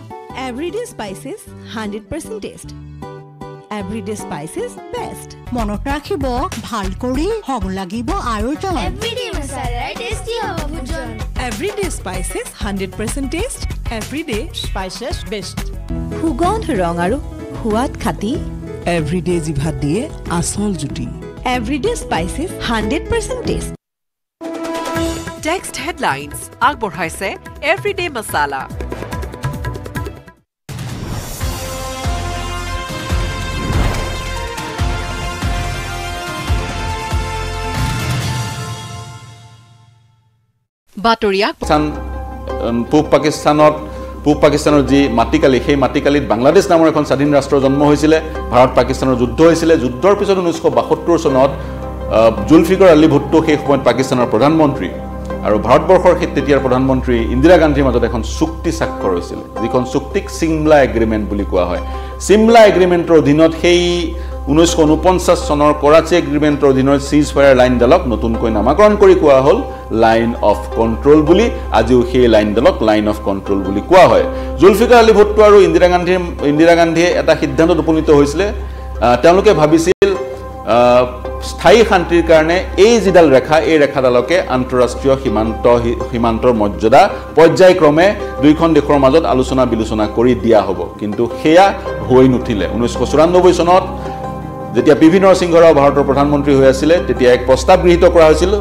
everyday spices 100% taste everyday spices best মনত ৰাখিব ভাল কৰি হব লাগিব আৰু জন এভৰিডে মছালা টেষ্টি হ'ব ভোজন everyday spices 100% taste everyday spices best সুগন্ধ ৰং আৰু সোৱাদ খাটি এভৰিডে জিভাত দিয়ে আচল জুতি everyday spices 100% test text headlines আগবঢ়াইছে এভৰিডে মছালা বাতৰিয়া পূব পাকিস্তানৰ যি মাটিকালি সেই মাটিকালিত বাংলাদেশ নামৰ এখন স্বাধীন ৰাষ্ট্ৰৰ জন্ম হৈছিলে ভাৰত পাকিস্তানৰ যুদ্ধ হৈছিলে যুদ্ধৰ পিছত 1972 চনত জুলফিকাৰ আলী ভুট্টো সেই সময়ত পাকিস্তানৰ প্ৰধানমন্ত্ৰী আৰু ভাৰতবৰ্ষৰ সেই তেতিয়াৰ প্ৰধানমন্ত্ৰী ইন্দিৰা গান্ধীৰ মাজত এখন চুক্তি স্বাক্ষৰ হৈছিল যিখন চুক্তিক চিমলা এগ্ৰিমেণ্ট বুলি কোৱা হয় চিমলা এগ্ৰিমেণ্টৰ অধীনত সেই 1949 চনৰ কৰাচী এগ্ৰিমেণ্টৰ অধীনত সিজ ফায়াৰ লাইনডালক নতুনকৈ নামাকৰণ কৰি কোৱা হ'ল লাইন অফ কণ্ট্ৰল বুলি আজিও সেই লাইনডালক লাইন অফ কণ্ট্ৰল বুলি কোৱা হয় জুলফিকাৰ আলী ভুট্টো আৰু ইন্দিৰা গান্ধীয়ে এটা সিদ্ধান্তত উপনীত হৈছিলে তেওঁলোকে ভাবিছিল স্থায়ী শান্তিৰ কাৰণে এই যিডাল ৰেখা এই ৰেখাডালকে আন্তঃৰাষ্ট্ৰীয় সীমান্তৰ মৰ্যাদা পৰ্যায়ক্ৰমে দুইখন দেশৰ মাজত আলোচনা বিলোচনা কৰি দিয়া হ'ব কিন্তু সেয়া হৈ নুঠিলে 1994 চনত যেতিয়া পি ভি নৰসিংহৰাও ভাৰতৰ প্ৰধানমন্ত্ৰী হৈ আছিল তেতিয়া এক প্ৰস্তাৱ গৃহীত কৰা হৈছিল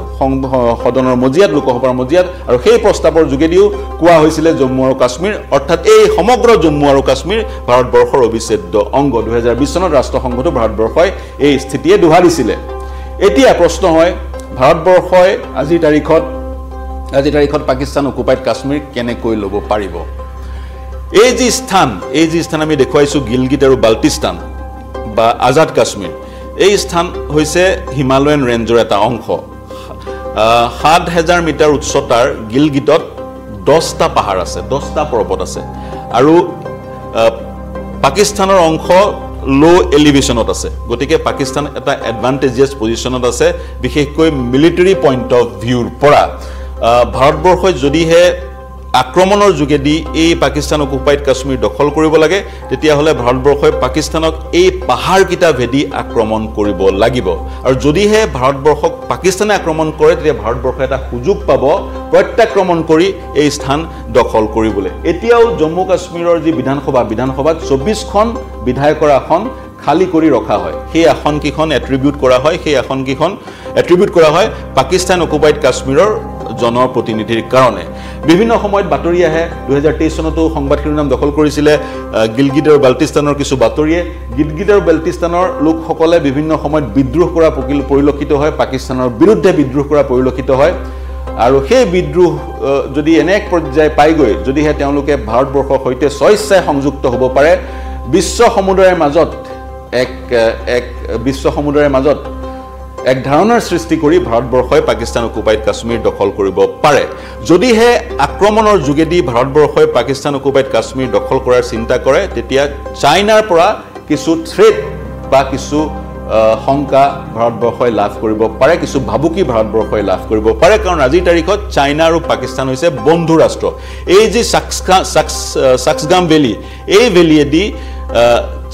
সদনৰ মজিয়াত লোকসভাৰ মজিয়াত আৰু সেই প্ৰস্তাৱৰ যোগেদিও কোৱা হৈছিল জম্মু আৰু কাশ্মীৰ অৰ্থাৎ এই সমগ্ৰ জম্মু আৰু কাশ্মীৰ ভাৰতবৰ্ষৰ অবিচ্ছেদ্য অংগ 2020 চনত ৰাষ্ট্ৰসংঘতো ভাৰতবৰ্ষই এই স্থিতিয়ে দোহাৰিছিল এতিয়া প্ৰশ্ন হয় ভাৰতবৰ্ষই আজিৰ তাৰিখত পাকিস্তান অকুপাইড কাশ্মীৰ কেনেকৈ ল'ব পাৰিব এই যি স্থান আমি দেখুৱাইছো গিলগিট আৰু বাল্টিস্তান বা আজাদ কাশ্মীৰ এই স্থান হৈছে হিমালয়ান ৰেঞ্জৰ এটা অংশ 7000 মিটাৰ উচ্চতাৰ গিলগিটত 10টা পাহাৰ আছে 10টা পৰ্বত আছে আৰু পাকিস্তানৰ অংশ লো এলিভেশনত আছে গতিকে পাকিস্তান এটা এডভান্টেজিয়াছ পজিশনত আছে বিশেষকৈ মিলিটাৰী পইণ্ট অফ ভিউৰ পৰা ভাৰতবৰ্ষই যদিহে আক্ৰমণৰ যোগেদি এই পাকিস্তান অকুপাইড কাশ্মীৰ দখল কৰিব লাগে তেতিয়াহ'লে ভাৰতবৰ্ষই পাকিস্তানক এই পাহাৰকিটা ভেদি আক্ৰমণ কৰিব লাগিব আৰু যদিহে ভাৰতবৰ্ষক পাকিস্তানে আক্ৰমণ কৰে তেতিয়া ভাৰতবৰ্ষই এটা সুযোগ পাব প্ৰত্যাক্ৰমণ কৰি এই স্থান দখল কৰিবলৈ এতিয়াও জম্মু কাশ্মীৰৰ যি বিধানসভাত 24খন বিধায়কৰ আসন খালি কৰি ৰখা হয় সেই আসনকিখন এট্ৰিবিউট কৰা হয় পাকিস্তান অকুপাইড কাশ্মীৰৰ জনপ্ৰতিনিধিৰ কাৰণে বিভিন্ন সময়ত বাতৰি আহে 2023 চনতো সংবাদ শিৰোনাম দখল কৰিছিলে গিলগিট আৰু বাল্টিস্তানৰ কিছু বাতৰিয়ে গিলগিট আৰু বাল্টিস্তানৰ লোকসকলে বিভিন্ন সময়ত বিদ্ৰোহ কৰা পৰিলক্ষিত হয় পাকিস্তানৰ বিৰুদ্ধে বিদ্ৰোহ কৰা পৰিলক্ষিত হয় আৰু সেই বিদ্ৰোহ যদি এনে এক পৰ্যায় পাইগৈ যদিহে তেওঁলোকে ভাৰতবৰ্ষৰ সৈতে স্বইচ্ছাই সংযুক্ত হ'ব পাৰে বিশ্ব সমুদায়ৰ মাজত এক ধাৰণাৰ সৃষ্টি কৰি ভাৰতবৰ্ষই পাকিস্তান অকুপাইড কাশ্মীৰ দখল কৰিব পাৰে যদিহে আক্ৰমণৰ যোগেদি ভাৰতবৰ্ষই পাকিস্তান অকুপাইড কাশ্মীৰ দখল কৰাৰ চিন্তা কৰে তেতিয়া চাইনাৰ পৰা কিছু থ্ৰেট বা কিছু শংকা ভাৰতবৰ্ষই লাভ কৰিব পাৰে কিছু ভাবুকি ভাৰতবৰ্ষই লাভ কৰিব পাৰে কাৰণ আজিৰ তাৰিখত চাইনা আৰু পাকিস্তান হৈছে বন্ধু ৰাষ্ট্ৰ এই যে সাক্সগাম ভেলী এই ভেলীয়েদি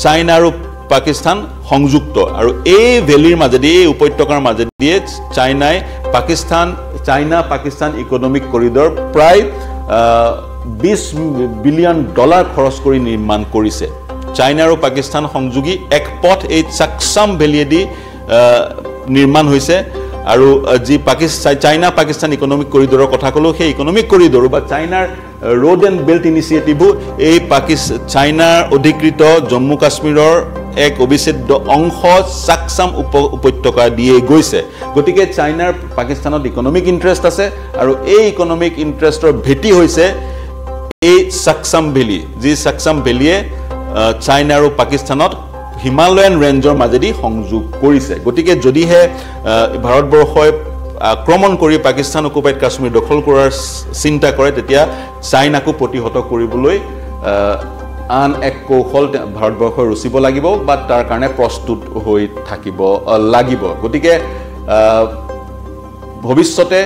চাইনা আৰু পাকিস্তান সংযুক্ত আৰু এই ভেলীৰ মাজেদি এই উপত্যকাৰ মাজেদি চাইনা পাকিস্তান ইকনমিক কৰিডৰ প্ৰায় $20 বিলিয়ন খৰচ কৰি নিৰ্মাণ কৰিছে চাইনা আৰু পাকিস্তান সংযোগী এক পথ এই চাকসাম ভেলীয়েদি নিৰ্মাণ হৈছে আৰু যি চাইনা পাকিস্তান ইকনমিক কৰিডৰৰ কথা ক'লো সেই ইকনমিক কৰিডৰ বা চাইনাৰ ৰোড এণ্ড বেল্ট ইনিচিয়েটিভো এই চাইনাৰ অধিকৃত জম্মু কাশ্মীৰৰ এক অবিচ্ছেদ্য অংশ চাকসাম উপত্যকা দিয়ে গৈছে গতিকে চাইনাৰ পাকিস্তানত ইকনমিক ইণ্টাৰেষ্ট আছে আৰু এই ইকনমিক ইণ্টাৰেষ্টৰ ভেটি হৈছে এই চাকসাম ভেলী যি চাকসাম ভেলীয়ে চাইনা আৰু পাকিস্তানত হিমালয়ান ৰেঞ্জৰ মাজেদি সংযোগ কৰিছে গতিকে যদিহে ভাৰতবৰ্ষই আক্ৰমণ কৰি পাকিস্তান অকুপাইড কাশ্মীৰ দখল কৰাৰ চিন্তা কৰে তেতিয়া চাইনাকো প্ৰতিহত কৰিবলৈ আন এক কৌশল ভাৰতবৰ্ষই ৰচিব লাগিব বা তাৰ কাৰণে প্ৰস্তুত হৈ থাকিব লাগিব গতিকে ভৱিষ্যতে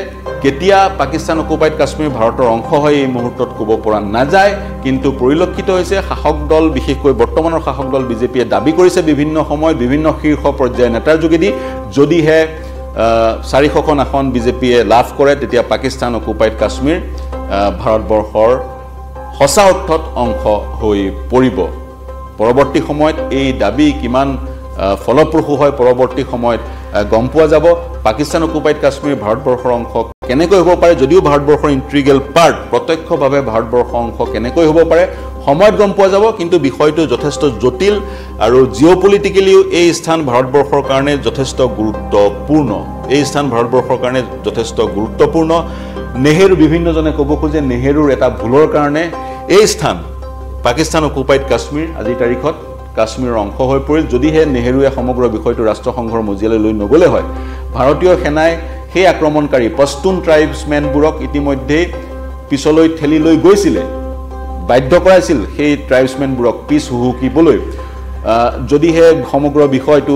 কেতিয়া পাকিস্তান অকুপাইড কাশ্মীৰ ভাৰতৰ অংশ হয় এই মুহূৰ্তত ক'ব পৰা নাযায় কিন্তু পৰিলক্ষিত হৈছে শাসক দল বিশেষকৈ বৰ্তমানৰ শাসক দল বিজেপিয়ে দাবী কৰিছে বিভিন্ন সময়ত বিভিন্ন শীৰ্ষ পৰ্যায়ৰ নেতাৰ যোগেদি যদিহে 400খন আসন বিজেপিয়ে লাভ কৰে তেতিয়া পাকিস্তান অকুপাইড কাশ্মীৰ ভাৰতবৰ্ষৰ সঁচা অৰ্থত অংশ হৈ পৰিব পৰৱৰ্তী সময়ত এই দাবী কিমান ফলপ্ৰসূ হয় পৰৱৰ্তী সময়ত গম পোৱা যাব পাকিস্তান অকুপাইড কাশ্মীৰ ভাৰতবৰ্ষৰ অংশ কেনেকৈ হ'ব পাৰে যদিও ভাৰতবৰ্ষৰ ইণ্ট্ৰিগেল পাৰ্ট প্ৰত্যক্ষভাৱে ভাৰতবৰ্ষৰ অংশ কেনেকৈ হ'ব পাৰে সময়ত গম পোৱা যাব কিন্তু বিষয়টো যথেষ্ট জটিল আৰু জিঅ'পলিটিকেলিও এই স্থান ভাৰতবৰ্ষৰ কাৰণে যথেষ্ট গুৰুত্বপূৰ্ণ নেহেৰু বিভিন্নজনে ক'ব খোজে নেহেৰুৰ এটা ভুলৰ কাৰণে এই স্থান পাকিস্তান অকুপাইড কাশ্মীৰ আজিৰ তাৰিখত কাশ্মীৰৰ অংশ হৈ পৰিল যদিহে নেহেৰুৱে সমগ্ৰ বিষয়টো ৰাষ্ট্ৰসংঘৰ মজিয়ালৈ লৈ নগ'লে হয় ভাৰতীয় সেনাই সেই আক্ৰমণকাৰী পস্তুন ট্ৰাইবছমেনবোৰক ইতিমধ্যে পিছলৈ ঠেলি লৈ গৈছিলে বাধ্য কৰাইছিল সেই ট্ৰাইবছমেনবোৰক পিছ হুহুকিবলৈ যদিহে সমগ্ৰ বিষয়টো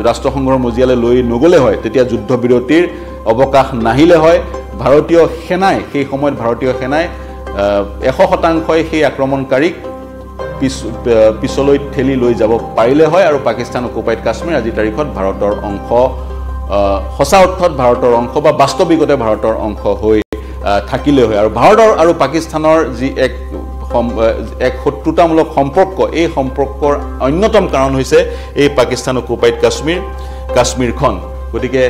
ৰাষ্ট্ৰসংঘৰ মজিয়ালৈ লৈ নগ'লে হয় তেতিয়া যুদ্ধবিৰতিৰ অৱকাশ নাহিলে হয় ভাৰতীয় সেনাই সেই সময়ত 100% সেই আক্ৰমণকাৰীক পিছলৈ ঠেলি লৈ যাব পাৰিলে হয় আৰু পাকিস্তান অকুপাইড কাশ্মীৰ আজিৰ তাৰিখত ভাৰতৰ অংশ সঁচা অৰ্থত ভাৰতৰ অংশ বা বাস্তৱিকতে ভাৰতৰ অংশ হৈ থাকিলে হয় আৰু ভাৰতৰ আৰু পাকিস্তানৰ যি এক শত্ৰুতামূলক সম্পৰ্ক এই সম্পৰ্কৰ অন্যতম কাৰণ হৈছে এই পাকিস্তান অকুপাইড কাশ্মীৰখন গতিকে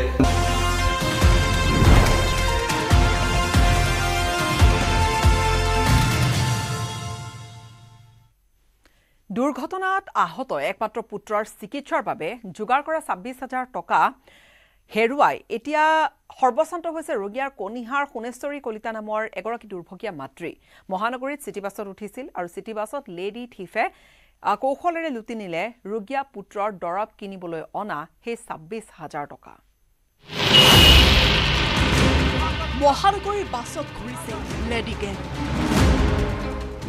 দুৰ্ঘটনাত আহত একমাত্ৰ পুত্ৰৰ চিকিৎসাৰ বাবে যোগাৰ কৰা 26,000 টকা হেৰুৱাই এতিয়া সৰ্বশান্ত হৈছে ৰোগীয়াৰ কনিহাৰ সোণেশ্বৰী কলিতা নামৰ এগৰাকী দুৰ্ভগীয়া মাতৃ মহানগৰীত চিটি বাছত উঠিছিল আৰু চিটি বাছত লেডি থিফে কৌশলেৰে লুটি নিলে ৰোগীয়া পুত্ৰৰ দৰৱ কিনিবলৈ অনা সেই 26,000 টকা মহানগৰীৰ বাছত ঘূৰিছে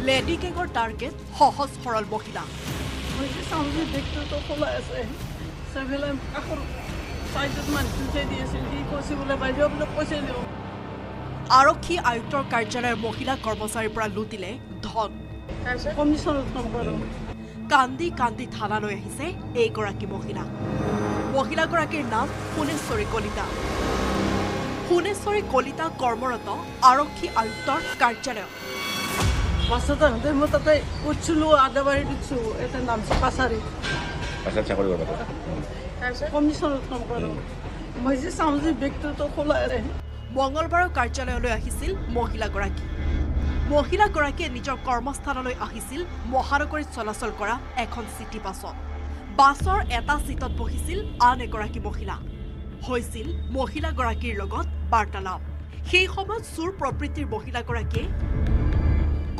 লেডি গেঙৰ টাৰ্গেট সহজ সৰল মহিলা আৰক্ষী আয়ুক্তৰ কাৰ্যালয়ৰ মহিলা কৰ্মচাৰীৰ পৰা লুটিলে ধন কান্দি কান্দি থানালৈ আহিছে এইগৰাকী মহিলাগৰাকীৰ নাম সোণেশ্বৰী কলিতা কৰ্মৰত আৰক্ষী আয়ুক্তৰ কাৰ্যালয়ত মই তাতে উঠিছিলোঁ আদাবাৰীত উঠিছোঁ এটা নাম কাছাৰী কমিশ্যনত কাম কৰোঁ মই যে চাওঁ যে বেগটোতো খোলাই মঙলবাৰৰ কাৰ্যালয়লৈ আহিছিল মহিলাগৰাকী। মহিলাগৰাকীয়ে নিজৰ কৰ্মস্থানলৈ আহিছিল মহানগৰীত চলাচল কৰা এখন চিটি বাছত। বাছৰ এটা চিটত বহিছিল আন এগৰাকী মহিলা। হৈছিল মহিলাগৰাকীৰ লগত বাৰ্তালাপ। সেই সময়ত চুৰ প্ৰবৃত্তিৰ মহিলাগৰাকীয়ে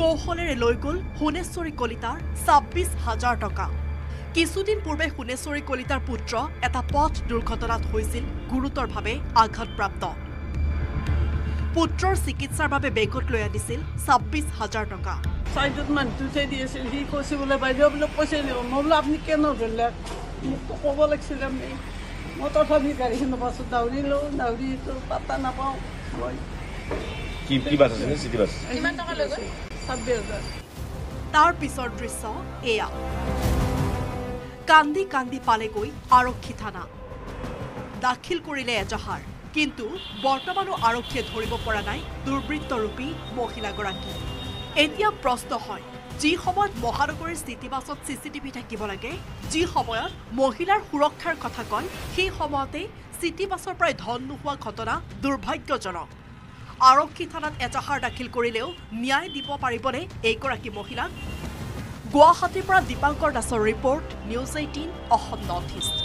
কৌশলেৰে লৈ গ'ল সোণেশ্বৰী কলিতাৰ ২৬,০০০ টকা। কিছুদিন পূৰ্বে সোণেশ্বৰী কলিতাৰ পুত্ৰ এটা পথ দুৰ্ঘটনাত হৈছিল গুৰুতৰভাৱে আঘাতপ্ৰাপ্ত। পুত্ৰৰ চিকিৎসাৰ বাবে বেগত লৈ আনিছিল ২৬,০০০ টকা। চাইডত মানুহটো উঠাই দি আছিল, সি কৈছে বোলে বাইদেউ বোলে পইচা দিওঁ। মই বোলে আপুনি কেনে ধৰিলে, মোকতো ক'ব লাগিছিলে। আমি মই তথাপি গাড়ীখনৰ পাছত দাউৰিলোঁ, দাউৰিটো পাত্তা নাপাওঁ। তাৰ পিছৰ দৃশ্য এয়া। কান্দি কান্দি পালেগৈ আৰক্ষী থানা। দাখিল কৰিলে এজাহাৰ, কিন্তু বৰ্তমানো আৰক্ষীয়ে ধৰিব পৰা নাই দুৰ্বৃত্তৰূপী মহিলাগৰাকী। এতিয়া প্ৰশ্ন হয়, যি সময়ত মহানগৰীৰ চিটি বাছত চিচিটিভি থাকিব লাগে, যি সময়ত মহিলাৰ সুৰক্ষাৰ কথা কয়, সেই সময়তে চিটি বাছৰ পৰাই ধন নোহোৱা ঘটনা দুৰ্ভাগ্যজনক। আৰক্ষী থানাত এজাহাৰ দাখিল কৰিলেও ন্যায় দিব পাৰিবনে এইগৰাকী মহিলাক? গুৱাহাটীৰ পৰা দীপাংকৰ দাসৰ report, news 18 Assam north east.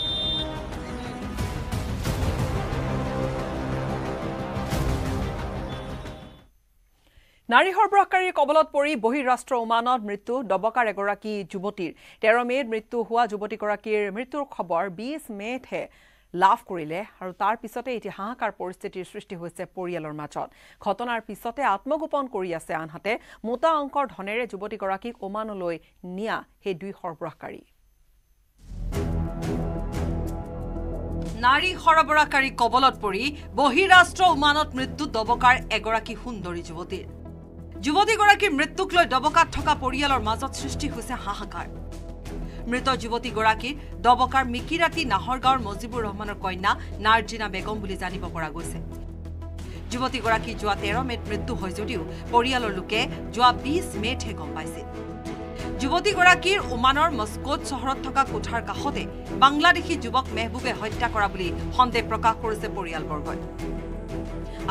নাৰী সৰবৰাহকাৰীৰ কবলত পৰি বহিৰাষ্ট্ৰ ওমানত মৃত্যু ডবকাৰ এগৰাকী যুৱতীৰ। ১৩ মে'ত মৃত্যু হোৱা যুৱতীগৰাকীৰ মৃত্যুৰ খবৰ ২০ মে'তহে লাভ কৰিলে আৰু তাৰ পিছতে এতিয়া হাহাকাৰ পৰিস্থিতিৰ সৃষ্টি হৈছে পৰিয়ালৰ মাজত। ঘটনাৰ পিছতে আত্মগোপন কৰি আছে আনহাতে মোটা অংকৰ ধনেৰে যুৱতীগৰাকীক ওমানলৈ নিয়া সেই দুই সৰবৰাহকাৰী। নাৰী সৰবৰাহকাৰী কবলত পৰি বহিৰাষ্ট্ৰ ওমানত মৃত্যু ডবকাৰ এগৰাকী সুন্দৰী যুৱতীৰ। যুৱতীগৰাকীৰ মৃত্যুক লৈ ডবকাত থকা পৰিয়ালৰ মাজত সৃষ্টি হৈছে হাহাকাৰ। মৃত যুৱতীগৰাকীৰ ডবকাৰ মিকিৰাতি নাহৰগাঁৱৰ মজিবুৰ ৰহমানৰ কন্যা নাৰ্জিনা বেগম বুলি জানিব পৰা গৈছে। যুৱতীগৰাকী যোৱা ১৩ মে'ত মৃত্যু হয় যদিও পৰিয়ালৰ লোকে যোৱা ২০ মে'তহে গম পাইছিল। যুৱতীগৰাকীৰ ওমানৰ মস্কোত চহৰত থকা কোঠাৰ কাষতে বাংলাদেশী যুৱক মেহবুবে হত্যা কৰা বুলি সন্দেহ প্ৰকাশ কৰিছে পৰিয়ালবৰ্গই।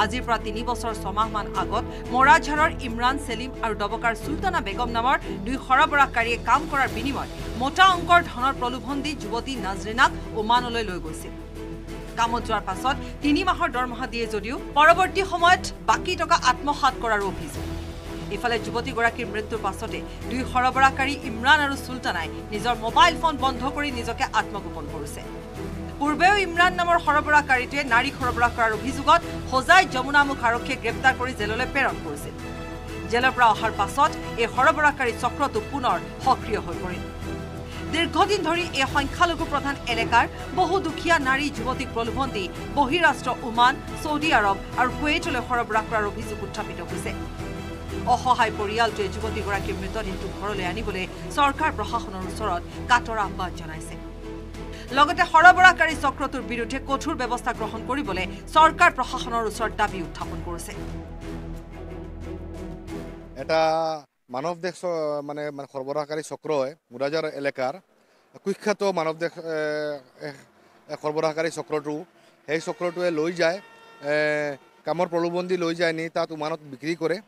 আজিৰ পৰা ৩ বছৰ ৬ মাহমান আগত মৰাঝাৰৰ ইমৰান সেলিম আৰু ডবকাৰ চুলতানা বেগম নামৰ দুই সৰবৰাহকাৰীয়ে কাম কৰাৰ বিনিময়ত মোটা অংকৰ ধনৰ প্ৰলোভন দি যুৱতী নাজৰিনাক ওমানলৈ লৈ গৈছিল। কামত যোৱাৰ পাছত ৩ মাহৰ দৰমহা দিয়ে যদিও পৰৱৰ্তী সময়ত বাকী টকা আত্মসাৎ কৰাৰো অভিযোগ। ইফালে যুৱতীগৰাকীৰ মৃত্যুৰ পাছতে দুই সৰবৰাহকাৰী ইমৰান আৰু চুলতানাই নিজৰ মোবাইল ফোন বন্ধ কৰি নিজকে আত্মগোপন কৰিছে। পূৰ্বেও ইমৰান নামৰ সৰবৰাহকাৰীটোৱে নাৰী সৰবৰাহ কৰাৰ অভিযোগত হোজাই যমুনামুখ আৰক্ষীয়ে গ্ৰেপ্তাৰ কৰি জেললৈ প্ৰেৰণ কৰিছিল। জেলৰ পৰা অহাৰ পাছত এই সৰবৰাহকাৰী চক্ৰটো পুনৰ সক্ৰিয় হৈ পৰিল। দীৰ্ঘদিন ধৰি এই সংখ্যালঘু প্ৰধান এলেকাৰ বহু দুখীয়া নাৰী যুৱতীক প্ৰলোভন দি বহিৰাষ্ট্ৰ ওমান, ছৌদি আৰৱ আৰু কুৱেইটলৈ সৰবৰাহ কৰাৰ অভিযোগ উত্থাপিত হৈছে। অসহায় পৰিয়ালটোৱে যুৱতীগৰাকীৰ মৃতদেহটো ঘৰলৈ আনিবলৈ চৰকাৰ প্ৰশাসনৰ ওচৰত কাটৰ আহ্বান জনাইছে। লগতে সৰবৰাহকাৰী চক্ৰটোৰ বিৰুদ্ধে কঠোৰ ব্যৱস্থা গ্ৰহণ কৰিবলৈ চৰকাৰ প্ৰশাসনৰ ওচৰত দাবী উত্থাপন কৰিছে। এটা মানৱ দেশ মানে সৰবৰাহকাৰী চক্ৰই মুৰাজাৰ এলেকাৰ কুখ্যাত মানৱ দেশ সৰবৰাহকাৰী চক্ৰটো সেই চক্ৰটোৱে লৈ যায় কামৰ প্ৰলোভন দি লৈ যায় নি তাত ওমানত বিক্ৰী কৰে।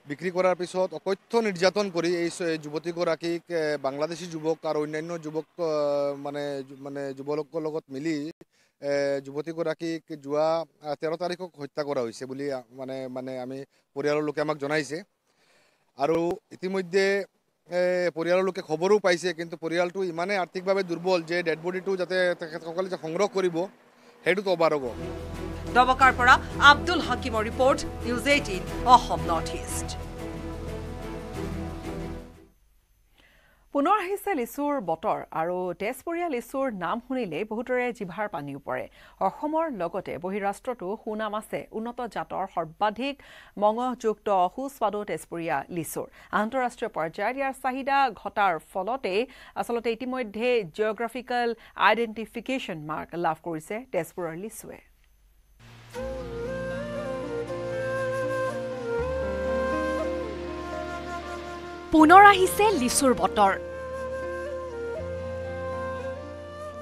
বিক্ৰী কৰাৰ পিছত অকথ্য নিৰ্যাতন কৰি এই যুৱতীগৰাকীক বাংলাদেশী যুৱক আৰু অন্যান্য যুৱক মানে যুৱলোকৰ লগত মিলি যুৱতীগৰাকীক যোৱা ১৩ তাৰিখক হত্যা কৰা হৈছে বুলি মানে আমি পৰিয়ালৰ লোকে আমাক জনাইছে। আৰু ইতিমধ্যে পৰিয়ালৰ লোকে খবৰো পাইছে, কিন্তু পৰিয়ালটো ইমানেই আৰ্থিকভাৱে দুৰ্বল যে ডেড বডিটো যাতে তেখেতসকলে যে সংগ্ৰহ কৰিব সেইটোতো অবাৰগ। ডবকাৰ পৰা আব্দুল হাকিমৰ report, news 18 Assam north east. পুনৰ আহিছে লিচুৰ বতৰ আৰু তেজপুৰীয়া লিচুৰ নাম শুনিলেই বহুতৰে জিভাৰ পানী উপৰে। অসমৰ লগতে বহিৰাষ্ট্ৰতো সুনাম আছে উন্নত জাতৰ সৰ্বাধিক মঙহযুক্ত সুস্বাদু তেজপুৰীয়া লিচুৰ। আন্তঃৰাষ্ট্ৰীয় পৰ্যায়ত ইয়াৰ চাহিদা ঘটাৰ ফলতেই আচলতে ইতিমধ্যে জিঅ'গ্ৰাফিকেল আইডেণ্টিফিকেশ্যন মাৰ্ক লাভ কৰিছে তেজপুৰৰ লিচুৱে। পুনৰ আহিছে লিচুৰ বতৰ।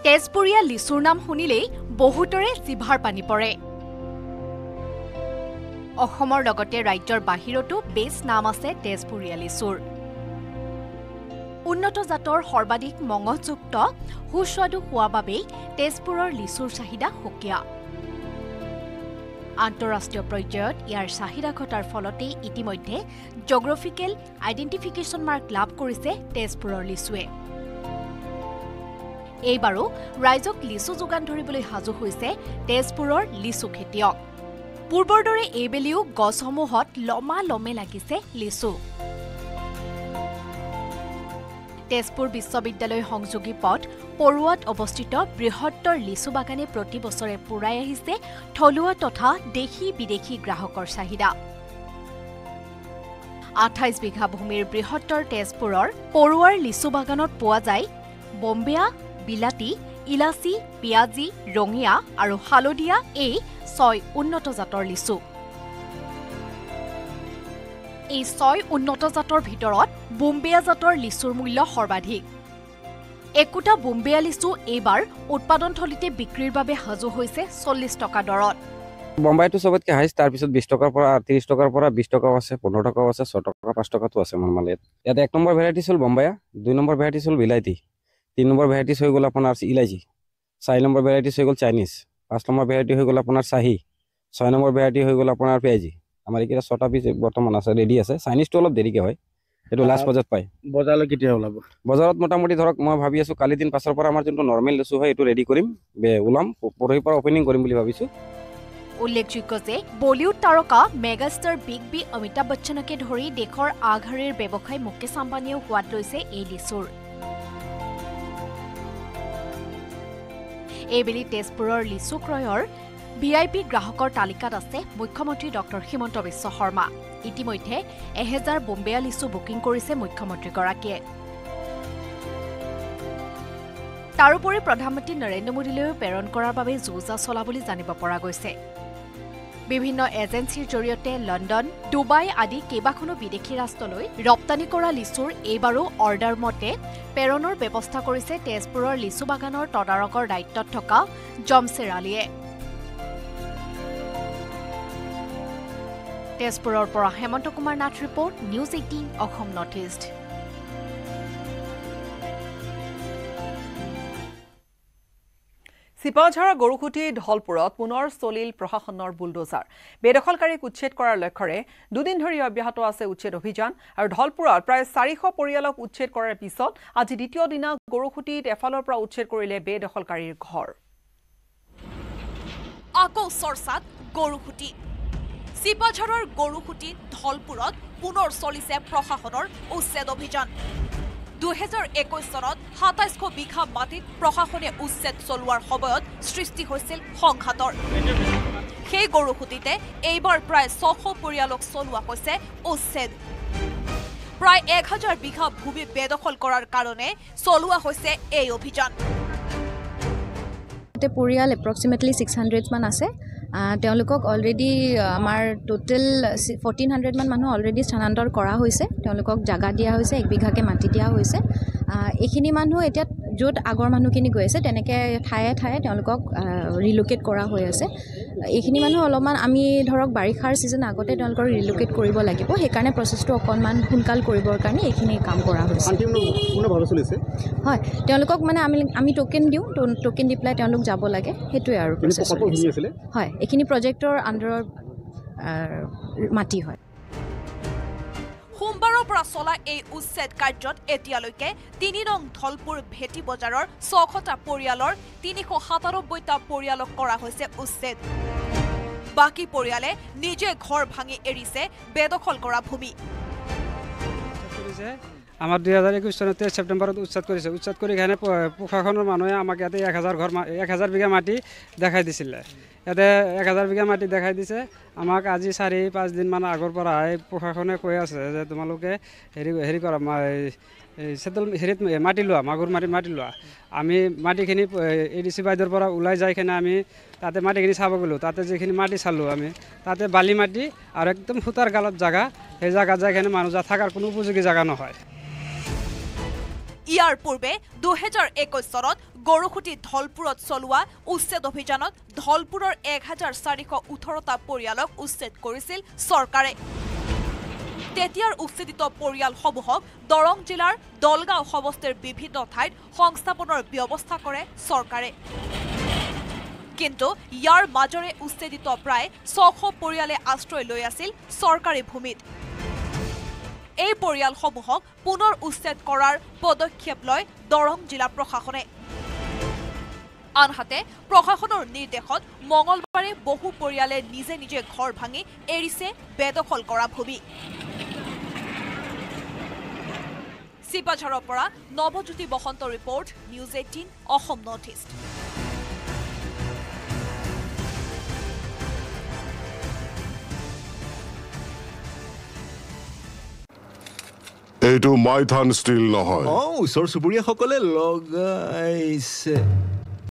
তেজপুৰীয়া লিচুৰ নাম শুনিলেই বহুতৰে জিভাৰ পানী পৰে। অসমৰ লগতে ৰাজ্যৰ বাহিৰতো বেছ নাম আছে তেজপুৰীয়া লিচুৰ। উন্নত জাতৰ সৰ্বাধিক মঙহযুক্ত সুস্বাদু হোৱা বাবেই তেজপুৰৰ লিচুৰ চাহিদা সুকীয়া। আন্তঃৰাষ্ট্ৰীয় পৰ্যায়ত ইয়াৰ চাহিদা ঘটাৰ ফলতেই ইতিমধ্যে জিঅ'গ্ৰাফিকেল আইডেণ্টিফিকেশ্যন মাৰ্ক লাভ কৰিছে তেজপুৰৰ লিচুৱে। এইবাৰো ৰাইজক লিচু যোগান ধৰিবলৈ সাজু হৈছে তেজপুৰৰ লিচু খেতিয়ক। পূৰ্বৰ দৰে এইবেলিও গছসমূহত লমে লাগিছে লিচু। তেজপুৰ বিশ্ববিদ্যালয় সংযোগী পথ পৰুৱাত অৱস্থিত বৃহত্তৰ লিচু বাগানে প্ৰতি বছৰে পূৰাই আহিছে থলুৱা তথা দেশী বিদেশী গ্ৰাহকৰ চাহিদা। 28 বিঘা ভূমিৰ বৃহত্তৰ তেজপুৰৰ পৰুৱাৰ লিচু বাগানত পোৱা যায় বম্বেয়া, বিলাতী, ইলাচি, পিয়াজী, ৰঙিয়া আৰু হালধীয়া এই 6 উন্নত জাতৰ লিচু। এই 6 উন্নত জাতৰ ভিতৰত বোম্বেয়া জাতৰ লিচুৰ মূল্য সৰ্বাধিক। একোটা বোম্বেয়া লিচু এইবাৰ উৎপাদনথলীতে বিক্ৰীৰ বাবে সাজু হৈছে 40 টকা দৰত। বম্বাইটো চবতকৈ হাইষ্ট, তাৰপিছত 20 টকাৰ পৰা 30 টকাৰ পৰা 20 টকাও আছে, 15 টকাও আছে, 6 টকা 5 টকাতো আছে নৰ্মালি। ইয়াতে 1 নম্বৰ ভেৰাইটিছ হ'ল বম্বায়া, 2 নম্বৰ ভেৰাইটিছ হ'ল বিলাতী, 3 নম্বৰ ভেৰাইটিছ হৈ গ'ল আপোনাৰ ইলাচি, 4 নম্বৰ ভেৰাইটিছ হৈ গ'ল চাইনিজ, 5 নম্বৰ ভেৰাইটি হৈ গ'ল আপোনাৰ চাহী, 6 নম্বৰ ভেৰাইটি হৈ গ'ল আপোনাৰ পিয়াজি। আমাৰ এইকেইটা 6টা পিচ বৰ্তমান আছে, ৰেডি আছে। চাইনিজটো অলপ দেৰিকৈ হয়, এইটো লাষ্ট বজাত পায়। বজাৰলৈ কেতিয়া ওলাব? বজাৰত মোটামুটি ধৰক মই ভাবি আছোঁ কালি দিন পাছৰ পৰা আমাৰ যোনটো নৰ্মেল লিচু হয় এইটো ৰেডি কৰিম, ওলাম পৰহিৰ পৰা অপেনিং কৰিম বুলি ভাবিছোঁ। উল্লেখযোগ্য যে বলিউড তাৰকা মেগাষ্টাৰ বিগ বি অমিতাভ বচ্চনকে ধৰি দেশৰ আগশাৰীৰ ব্যৱসায়ী মুকেশ আম্বানীয়েও সোৱাদ লৈছে এই লিচুৰ। এইবেলি তেজপুৰৰ লিচু ক্ৰয়ৰ VIP গ্ৰাহকৰ তালিকাত আছে মুখ্যমন্ত্ৰী ডক্টৰ হিমন্ত বিশ্ব শৰ্মা। ইতিমধ্যে 1000 বোম্বেয়া লিচু বুকিং কৰিছে মুখ্যমন্ত্ৰীগৰাকীয়ে। তাৰোপৰি প্ৰধানমন্ত্ৰী নৰেন্দ্ৰ মোদীলৈও প্ৰেৰণ কৰাৰ বাবে যুঁজা চলা বুলি জানিব পৰা গৈছে। বিভিন্ন এজেন্সিৰ জৰিয়তে লণ্ডন, ডুবাই আদি কেইবাখনো বিদেশী ৰাষ্ট্ৰলৈ ৰপ্তানি কৰা লিচুৰ এইবাৰো অৰ্ডাৰ মতে প্ৰেৰণৰ ব্যৱস্থা কৰিছে তেজপুৰৰ লিচু বাগানৰ তদাৰকৰ দায়িত্বত থকা জমছেৰ আলীয়ে। তেজপুৰৰ পৰা Hemanta Kumar Nath report, news 18 Assam north east. চিপাঝাৰৰ গৰুখুটি ধলপুৰত পুনৰ চলিল প্ৰশাসনৰ বুলডোজাৰ। বেদখলকাৰীক উচ্ছেদ কৰাৰ লক্ষ্যৰে দুদিন ধৰি অব্যাহত আছে উচ্ছেদ অভিযান আৰু ধলপুৰত প্ৰায় 400 পৰিয়ালক উচ্ছেদ কৰাৰ পিছত আজি দ্বিতীয় দিনা গৰুখুটিত এফালৰ পৰা উচ্ছেদ কৰিলে বেদখলকাৰীৰ ঘৰ। আকৌ চৰ্চাত গৰুখুটি। চিপাঝাৰৰ গৰুখুটি ধলপুৰত পুনৰ চলিছে প্ৰশাসনৰ উচ্ছেদ অভিযান। 2021 চনত 2700 বিঘা মাটিত প্ৰশাসনে উচ্ছেদ চলোৱাৰ সময়ত সৃষ্টি হৈছিল সংঘাতৰ। সেই গৰুখুটিতে এইবাৰ প্ৰায় 600 পৰিয়ালক চলোৱা হৈছে উচ্ছেদ। প্ৰায় 1000 বিঘা ভূমি বেদখল কৰাৰ কাৰণে চলোৱা হৈছে এই অভিযান। পৰিয়াল এপ্ৰক্সিমেটলি 600 মান আছে। তেওঁলোকক অলৰেডি আমাৰ টোটেল 1400 মান মানুহ অলৰেডি স্থানান্তৰ কৰা হৈছে। তেওঁলোকক জাগা দিয়া হৈছে, 1 বিঘাকৈ মাটি দিয়া হৈছে। এইখিনি মানুহ এতিয়া য'ত আগৰ মানুহখিনি গৈ আছে তেনেকৈ ঠায়ে ঠায়ে তেওঁলোকক ৰিলোকেট কৰা হৈ আছে। এইখিনি মানুহ অলপমান আমি ধৰক বাৰিষাৰ ছিজন আগতে তেওঁলোকক ৰিলোকেট কৰিব লাগিব, সেইকাৰণে প্ৰচেছটো অকণমান সোনকাল কৰিবৰ কাৰণে এইখিনি কাম কৰা হৈছে। হয়, তেওঁলোকক মানে আমি টোকেন দিওঁ, টোকেন দি পেলাই তেওঁলোক যাব লাগে, সেইটোৱে আৰু প্ৰচেছ। হয়, এইখিনি প্ৰজেক্টৰ আণ্ডাৰৰ মাটি হয়। সোমবাৰৰ পৰা চলা এই উচ্ছেদ কাৰ্যত এতিয়ালৈকে 3 নং ধলপুৰ ভেটি বজাৰৰ 600টা পৰিয়ালৰ 397টা পৰিয়ালক কৰা হৈছে উচ্ছেদ। বাকী পৰিয়ালে নিজে ঘৰ ভাঙি এৰিছে বেদখল কৰা ভূমি। আমাৰ 2021 চনত 23 ছেপ্টেম্বৰত উচ্ছেদ কৰিছে। উচ্ছেদ কৰি কিনে প্ৰশাসনৰ মানুহে আমাক ইয়াতে 1000 বিঘা মাটি দেখাই দিছিলে। ইয়াতে 1000 বিঘা মাটি দেখাই দিছে আমাক। আজি 4-5 দিনমান আগৰ পৰা প্ৰশাসনে কৈ আছে যে তোমালোকে হেৰি কৰা হেৰিত মাটি লোৱা, মাগুৰ মাটি লোৱা। আমি মাটিখিনি ADC বাইদেউৰ পৰা ওলাই যাই কিনে আমি তাতে মাটিখিনি চাব গ'লোঁ। তাতে যিখিনি মাটি চালোঁ আমি, তাতে বালি মাটি আৰু একদম সূতাৰ গালত জাগা, সেই জাগাত যাই কিনে মানুহ থকাৰ কোনো উপযোগী জাগা নহয়। ইয়াৰ পূৰ্বে 2021 চনত গৰুখুটি ধলপুৰত চলোৱা উচ্ছেদ অভিযানত ধলপুৰৰ 1418টা পৰিয়ালক উচ্ছেদ কৰিছিল চৰকাৰে। তেতিয়াৰ উচ্ছেদিত পৰিয়ালসমূহক দৰং জিলাৰ দলগাঁও সমষ্টিৰ বিভিন্ন ঠাইত সংস্থাপনৰ ব্যৱস্থা কৰে চৰকাৰে। কিন্তু ইয়াৰ মাজৰে উচ্ছেদিত প্ৰায় 600 পৰিয়ালে আশ্ৰয় লৈ আছিল চৰকাৰী ভূমিত। এই পৰিয়ালসমূহক পুনৰ উচ্ছেদ কৰাৰ পদক্ষেপ লয় দৰং জিলা প্ৰশাসনে। আনহাতে প্ৰশাসনৰ নিৰ্দেশত মঙলবাৰে বহু পৰিয়ালে নিজে নিজে ঘৰ ভাঙি এৰিছে বেদখল কৰা ভূমি। চিপাঝাৰৰ পৰা Nabajyoti Basanta report, news 18 Assam north east. এইটো মাইথান ষ্টীল নহয়। ওচৰ চুবুৰীয়াসকলে লগাইছে